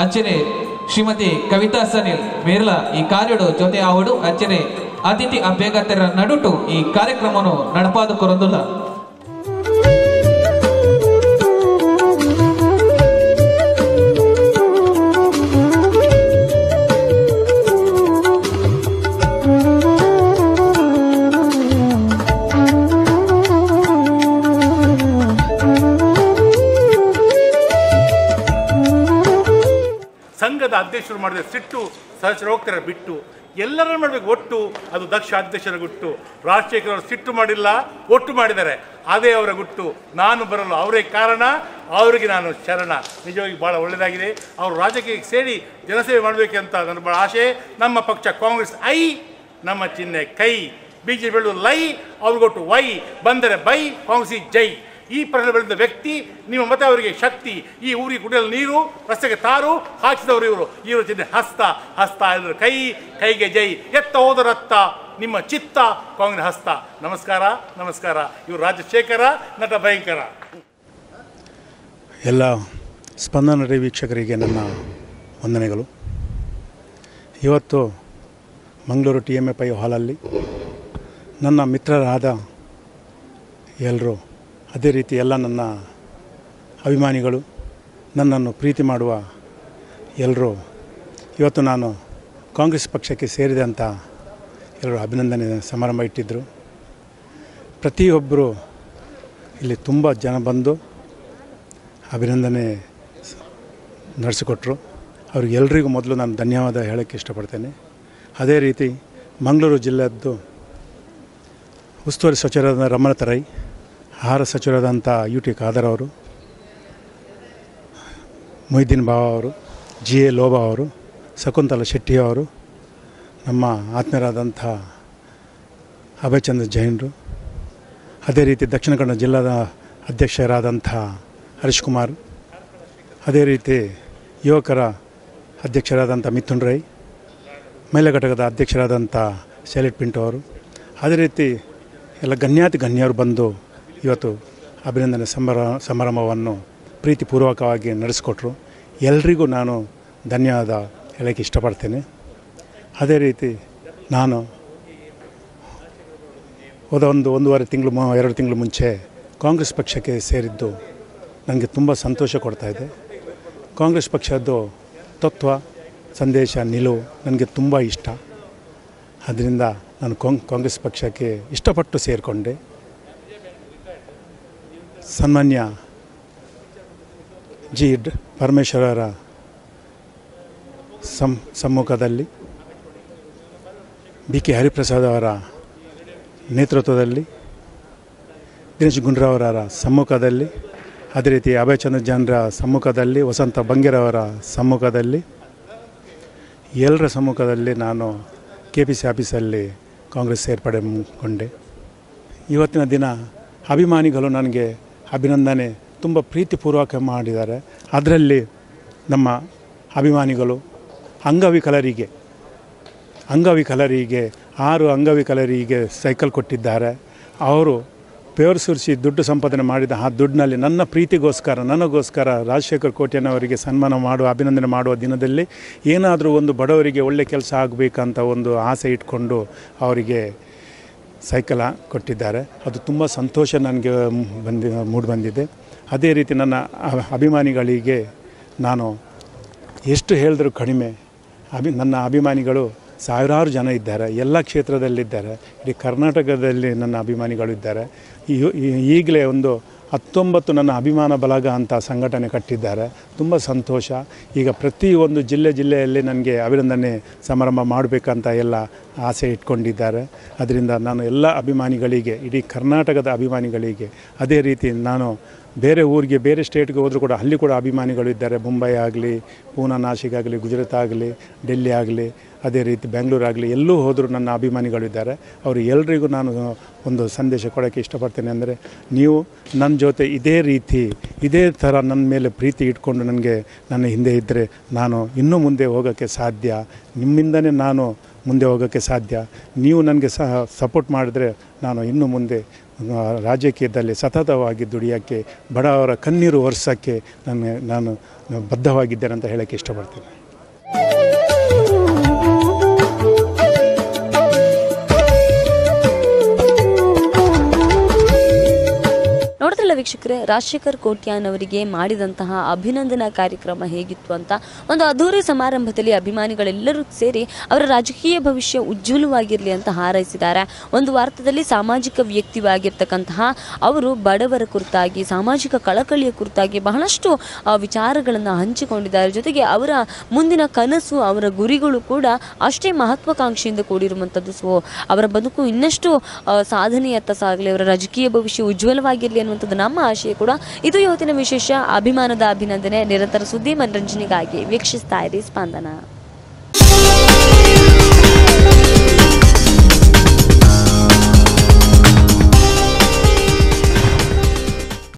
ಅಂಚನೆ ಶ್ರೀಮತಿ ಕವಿತಾ ಸನಿಲ್ ಮೇರ್ಲ ಈ ಕಾರ್ಯಡು ಜೊತೆ ಆವಡು ಅಂಚನೆ ಅತಿಥಿ ಅಭ್ಯಗತರ ನಡುಟು ಈ ಕಾರ್ಯಕ್ರಮವನ್ನು ನಡಪಾದು ಕೊರೊಂದಿಲ್ಲ ಸಂಘದ ಅಧ್ಯಕ್ಷರು ಮಾಡಿದ ಸಿಟ್ಟು ಸಹಚರ ಹೋಗ್ತಾರೆ ಬಿಟ್ಟು ಎಲ್ಲರನ್ನು ಮಾಡಬೇಕು ಒಟ್ಟು. ಅದು ದಕ್ಷ ಅಧ್ಯಕ್ಷರ ಗುಟ್ಟು. ರಾಜಶೇಖರ್ ಅವರು ಸಿಟ್ಟು ಮಾಡಿಲ್ಲ, ಒಟ್ಟು ಮಾಡಿದ್ದಾರೆ, ಅದೇ ಅವರ ಗುಟ್ಟು. ನಾನು ಬರಲು ಅವರೇ ಕಾರಣ, ಅವರಿಗೆ ನಾನು ಶರಣ. ನಿಜವಾಗಿ ಭಾಳ ಒಳ್ಳೆಯದಾಗಿದೆ. ಅವರು ರಾಜಕೀಯಕ್ಕೆ ಸೇರಿ ಜನಸೇವೆ ಮಾಡಬೇಕಂತ ನನ್ನ ಭಾಳ ಆಶೆ. ನಮ್ಮ ಪಕ್ಷ ಕಾಂಗ್ರೆಸ್ ಐ, ನಮ್ಮ ಚಿಹ್ನೆ ಕೈ. BJP ಬೆಳೆದು ಲೈ, ಅವ್ರಿಗೊಟ್ಟು ವೈ, ಬಂದರೆ ಬೈ, ಕಾಂಗ್ರೆಸ್ ಜೈ. ಈ ಪ್ರಶ್ನೆ ಬೆಳೆದ ವ್ಯಕ್ತಿ, ನಿಮ್ಮ ಮತ ಅವರಿಗೆ ಶಕ್ತಿ. ಈ ಊರಿಗೆ ಕುಡಿಯಲು ನೀರು, ರಸ್ತೆಗೆ ತಾರು ಹಾಕಿದವರು ಇವರು ಚಿಹ್ನೆ ಹಸ್ತ. ಹಸ್ತ ಎಲ್ಲರ ಕೈ, ಕೈಗೆ ಜೈ. ಎತ್ತ ಹೋದರತ್ತ ನಿಮ್ಮ ಚಿತ್ತ, ಕಾಂಗ್ರೆಸ್ ಹಸ್ತ. ನಮಸ್ಕಾರ, ನಮಸ್ಕಾರ. ಇವರು ರಾಜಶೇಖರ, ನಟ ಭಯಂಕರ. ಎಲ್ಲ ಸ್ಪಂದನ ರೇಡಿಯೋ ವೀಕ್ಷಕರಿಗೆ ನನ್ನ ವಂದನೆಗಳು. ಇವತ್ತು ಮಂಗಳೂರು TMFI ಹಾಲಲ್ಲಿ ನನ್ನ ಮಿತ್ರರಾದ ಎಲ್ಲರೂ, ಅದೇ ರೀತಿ ಎಲ್ಲ ನನ್ನ ಅಭಿಮಾನಿಗಳು, ನನ್ನನ್ನು ಪ್ರೀತಿ ಮಾಡುವ ಎಲ್ಲರೂ ಇವತ್ತು ನಾನು ಕಾಂಗ್ರೆಸ್ ಪಕ್ಷಕ್ಕೆ ಸೇರಿದೆ ಅಂತ ಎಲ್ಲರೂ ಅಭಿನಂದನೆ ಸಮಾರಂಭ ಇಟ್ಟಿದ್ದರು. ಪ್ರತಿಯೊಬ್ಬರು ಇಲ್ಲಿ ತುಂಬ ಜನ ಬಂದು ಅಭಿನಂದನೆ ನಡೆಸಿಕೊಟ್ರು. ಅವ್ರಿಗೆಲ್ಲರಿಗೂ ಮೊದಲು ನಾನು ಧನ್ಯವಾದ ಹೇಳೋಕ್ಕೆ ಇಷ್ಟಪಡ್ತೇನೆ. ಅದೇ ರೀತಿ ಮಂಗಳೂರು ಜಿಲ್ಲೆಯದ್ದು ಉಸ್ತುವಾರಿ ಸಚಿವರಾದ ರಮಣತ ರೈ, ಆಹಾರ ಸಚಿವರಾದಂಥ UT ಖಾದರ್ ಅವರು, ಮೊಯ್ದೀನ್ ಬಾವ ಅವರು, GA ಲೋಬಾ ಅವರು, ಶಕುಂತಲ ಶೆಟ್ಟಿ ಅವರು, ನಮ್ಮ ಆತ್ಮೀಯರಾದಂಥ ಅಭಯಚಂದ್ರ ಜೈನರು, ಅದೇ ರೀತಿ ದಕ್ಷಿಣ ಕನ್ನಡ ಜಿಲ್ಲಾದ ಅಧ್ಯಕ್ಷರಾದಂಥ ಹರೀಶ್ ಕುಮಾರ್, ಅದೇ ರೀತಿ ಯುವಕರ ಅಧ್ಯಕ್ಷರಾದಂಥ ಮಿಥುನ್ ರೈ, ಮಹಿಳಾ ಘಟಕದ ಅಧ್ಯಕ್ಷರಾದಂಥ ಶೈಲೆಟ್ ಪಿಂಟು ಅವರು, ಅದೇ ರೀತಿ ಎಲ್ಲ ಗಣ್ಯರು ಬಂದು ಇವತ್ತು ಅಭಿನಂದನೆ ಸಮಾರಂಭವನ್ನು ಪ್ರೀತಿಪೂರ್ವಕವಾಗಿ ನಡೆಸಿಕೊಟ್ರು. ಎಲ್ರಿಗೂ ನಾನು ಧನ್ಯವಾದ ಹೇಳೋಕ್ಕೆ ಇಷ್ಟಪಡ್ತೇನೆ. ಅದೇ ರೀತಿ ನಾನು ಹೋದ ಒಂದೂವರೆ ತಿಂಗಳು 2 ತಿಂಗಳು ಮುಂಚೆ ಕಾಂಗ್ರೆಸ್ ಪಕ್ಷಕ್ಕೆ ಸೇರಿದ್ದು ನನಗೆ ತುಂಬ ಸಂತೋಷ ಕೊಡ್ತಾಯಿದೆ. ಕಾಂಗ್ರೆಸ್ ಪಕ್ಷದ್ದು ತತ್ವ, ಸಂದೇಶ, ನಿಲುವು ನನಗೆ ತುಂಬ ಇಷ್ಟ. ಅದರಿಂದ ನಾನು ಕಾಂಗ್ರೆಸ್ ಪಕ್ಷಕ್ಕೆ ಇಷ್ಟಪಟ್ಟು ಸೇರಿಕೊಂಡೆ. ಸನ್ಮಾನ್ಯ G. ಪರಮೇಶ್ವರರ ಸಮ್ಮುಖದಲ್ಲಿ, BK ಹರಿಪ್ರಸಾದ್ ಅವರ ನೇತೃತ್ವದಲ್ಲಿ, ದಿನೇಶ್ ಗುಂಡ್ರಾವ್ ಅವರ ಸಮ್ಮುಖದಲ್ಲಿ, ಅದೇ ರೀತಿ ಅಭಯಚಂದ್ರ ಜೈನರ ಸಮ್ಮುಖದಲ್ಲಿ, ವಸಂತ ಬಂಗೇರವರ ಸಮ್ಮುಖದಲ್ಲಿ, ಎಲ್ಲರ ಸಮ್ಮುಖದಲ್ಲಿ ನಾನು KPC ಆಫೀಸಲ್ಲಿ ಕಾಂಗ್ರೆಸ್ ಸೇರ್ಪಡೆಗೊಂಡೆ. ಇವತ್ತಿನ ದಿನ ಅಭಿಮಾನಿಗಳು ನನಗೆ ಅಭಿನಂದನೆ ತುಂಬ ಪ್ರೀತಿಪೂರ್ವಕ ಮಾಡಿದ್ದಾರೆ. ಅದರಲ್ಲಿ ನಮ್ಮ ಅಭಿಮಾನಿಗಳು ಅಂಗವಿಕಲರಿಗೆ 6 ಅಂಗವಿಕಲರಿಗೆ ಸೈಕಲ್ ಕೊಟ್ಟಿದ್ದಾರೆ. ಅವರು ಬೆವರು ಸುರಿಸಿ ದುಡ್ಡು ಸಂಪಾದನೆ ಮಾಡಿದ ಆ ದುಡ್ಡಿನಲ್ಲಿ ನನ್ನ ಪ್ರೀತಿಗೋಸ್ಕರ, ನನಗೋಸ್ಕರ ರಾಜಶೇಖರ್ ಕೋಟ್ಯಾನವರಿಗೆ ಅಭಿನಂದನೆ ಮಾಡುವ ದಿನದಲ್ಲಿ ಏನಾದರೂ ಒಂದು ಬಡವರಿಗೆ ಒಳ್ಳೆ ಕೆಲಸ ಆಗಬೇಕಂತ ಒಂದು ಆಸೆ ಇಟ್ಕೊಂಡು ಅವರಿಗೆ ಸೈಕಲ್ ಕೊಟ್ಟಿದ್ದಾರೆ. ಅದು ತುಂಬ ಸಂತೋಷ ನನಗೆ ಮೂಡಿಬಂದಿದೆ. ಅದೇ ರೀತಿ ನನ್ನ ಅಭಿಮಾನಿಗಳಿಗೆ ನಾನು ಎಷ್ಟು ಹೇಳಿದ್ರು ಕಡಿಮೆ. ನನ್ನ ಅಭಿಮಾನಿಗಳು ಸಾವಿರಾರು ಜನ ಇದ್ದಾರೆ, ಎಲ್ಲ ಕ್ಷೇತ್ರದಲ್ಲಿದ್ದಾರೆ. ಇಡೀ ಕರ್ನಾಟಕದಲ್ಲಿ ನನ್ನ ಅಭಿಮಾನಿಗಳು ಇದ್ದಾರೆ. ಈಗಲೇ ಒಂದು 19 ನನ್ನ ಅಭಿಮಾನ ಬಲಗ ಅಂತ ಸಂಘಟನೆ ಕಟ್ಟಿದ್ದಾರೆ. ತುಂಬ ಸಂತೋಷ. ಈಗ ಪ್ರತಿಯೊಂದು ಜಿಲ್ಲೆಯಲ್ಲಿ ನನಗೆ ಅಭಿನಂದನೆ ಸಮಾರಂಭ ಮಾಡಬೇಕಂತ ಎಲ್ಲ ಆಸೆ ಇಟ್ಕೊಂಡಿದ್ದಾರೆ. ಅದರಿಂದ ನಾನು ಎಲ್ಲ ಅಭಿಮಾನಿಗಳಿಗೆ, ಇಡೀ ಕರ್ನಾಟಕದ ಅಭಿಮಾನಿಗಳಿಗೆ, ಅದೇ ರೀತಿ ನಾನು ಬೇರೆ ಊರಿಗೆ, ಬೇರೆ ಸ್ಟೇಟ್ಗೆ ಹೋದರೂ ಕೂಡ ಅಲ್ಲಿ ಕೂಡ ಅಭಿಮಾನಿಗಳು ಇದ್ದಾರೆ. ಮುಂಬೈ ಆಗಲಿ, ಪೂನಾ, ನಾಸಿಕ್ ಆಗಲಿ, ಗುಜರಾತ್ ಆಗಲಿ, ಡೆಲ್ಲಿ ಆಗಲಿ, ಅದೇ ರೀತಿ ಬೆಂಗಳೂರು ಆಗಲಿ, ಎಲ್ಲೂ ಹೋದರೂ ನನ್ನ ಅಭಿಮಾನಿಗಳಿದ್ದಾರೆ. ಅವರು ಎಲ್ರಿಗೂ ನಾನು ಒಂದು ಸಂದೇಶ ಕೊಡೋಕ್ಕೆ ಇಷ್ಟಪಡ್ತೇನೆ. ಅಂದರೆ ನೀವು ನನ್ನ ಜೊತೆ ಇದೇ ಥರ ನನ್ನ ಮೇಲೆ ಪ್ರೀತಿ ಇಟ್ಕೊಂಡು ನನ್ನ ಹಿಂದೆ ಇದ್ದರೆ ನಾನು ಇನ್ನೂ ಮುಂದೆ ಹೋಗೋಕ್ಕೆ ಸಾಧ್ಯ. ನಿಮ್ಮಿಂದನೇ ನಾನು ಮುಂದೆ ಹೋಗೋಕ್ಕೆ ಸಾಧ್ಯ. ನೀವು ನನಗೆ ಸಪೋರ್ಟ್ ಮಾಡಿದ್ರೆ ನಾನು ಇನ್ನು ಮುಂದೆ ರಾಜಕೀಯದಲ್ಲಿ ಸತತವಾಗಿ ದುಡಿಯೋಕ್ಕೆ, ಬಡವರ ಕಣ್ಣೀರು ಒರೆಸೋಕ್ಕೆ ನಾನು ಬದ್ಧವಾಗಿದ್ದೇನೆ ಅಂತ ಹೇಳೋಕ್ಕೆ ಇಷ್ಟಪಡ್ತೇನೆ. ನೋಡಿದ್ರಲ್ಲ ವೀಕ್ಷಕರೇ, ರಾಜಶೇಖರ್ ಕೋಟ್ಯಾನ್ ಅವರಿಗೆ ಮಾಡಿದಂತಹ ಅಭಿನಂದನಾ ಕಾರ್ಯಕ್ರಮ ಹೇಗಿತ್ತು ಅಂತ. ಒಂದು ಅದ್ಧೂರಿ ಸಮಾರಂಭದಲ್ಲಿ ಅಭಿಮಾನಿಗಳೆಲ್ಲರೂ ಸೇರಿ ಅವರ ರಾಜಕೀಯ ಭವಿಷ್ಯ ಉಜ್ವಲವಾಗಿರಲಿ ಅಂತ ಹಾರೈಸಿದ್ದಾರೆ. ಒಂದು ವಾರದಲ್ಲಿ ಸಾಮಾಜಿಕ ವ್ಯಕ್ತಿಯಾಗಿರ್ತಕ್ಕಂತಹ ಅವರು ಬಡವರ ಕುರಿತಾಗಿ, ಸಾಮಾಜಿಕ ಕಳಕಳಿಯ ಕುರಿತಾಗಿ ಬಹಳಷ್ಟು ವಿಚಾರಗಳನ್ನು ಹಂಚಿಕೊಂಡಿದ್ದಾರೆ. ಜೊತೆಗೆ ಅವರ ಮುಂದಿನ ಕನಸು, ಅವರ ಗುರಿಗಳು ಕೂಡ ಅಷ್ಟೇ ಮಹತ್ವಾಕಾಂಕ್ಷೆಯಿಂದ ಕೂಡಿರುವಂಥದ್ದು. ಸೊ ಅವರ ಬದುಕು ಇನ್ನಷ್ಟು ಸಾಧನೆಯತ್ತ ಸಾಗಲಿ, ಅವರ ರಾಜಕೀಯ ಭವಿಷ್ಯ ಉಜ್ವಲವಾಗಿರಲಿ ಅನ್ನುವಂಥದ್ದು ನಮ್ಮ ಆಶಯ ಕೂಡ. ಇದು ಇವತ್ತಿನ ವಿಶೇಷ ಅಭಿಮಾನದ ಅಭಿನಂದನೆ. ನಿರಂತರ ಸುದ್ದಿ ಮನರಂಜನೆಗಾಗಿ ವೀಕ್ಷಿಸ್ತಾ ಇರಿ ಸ್ಪಂದನ.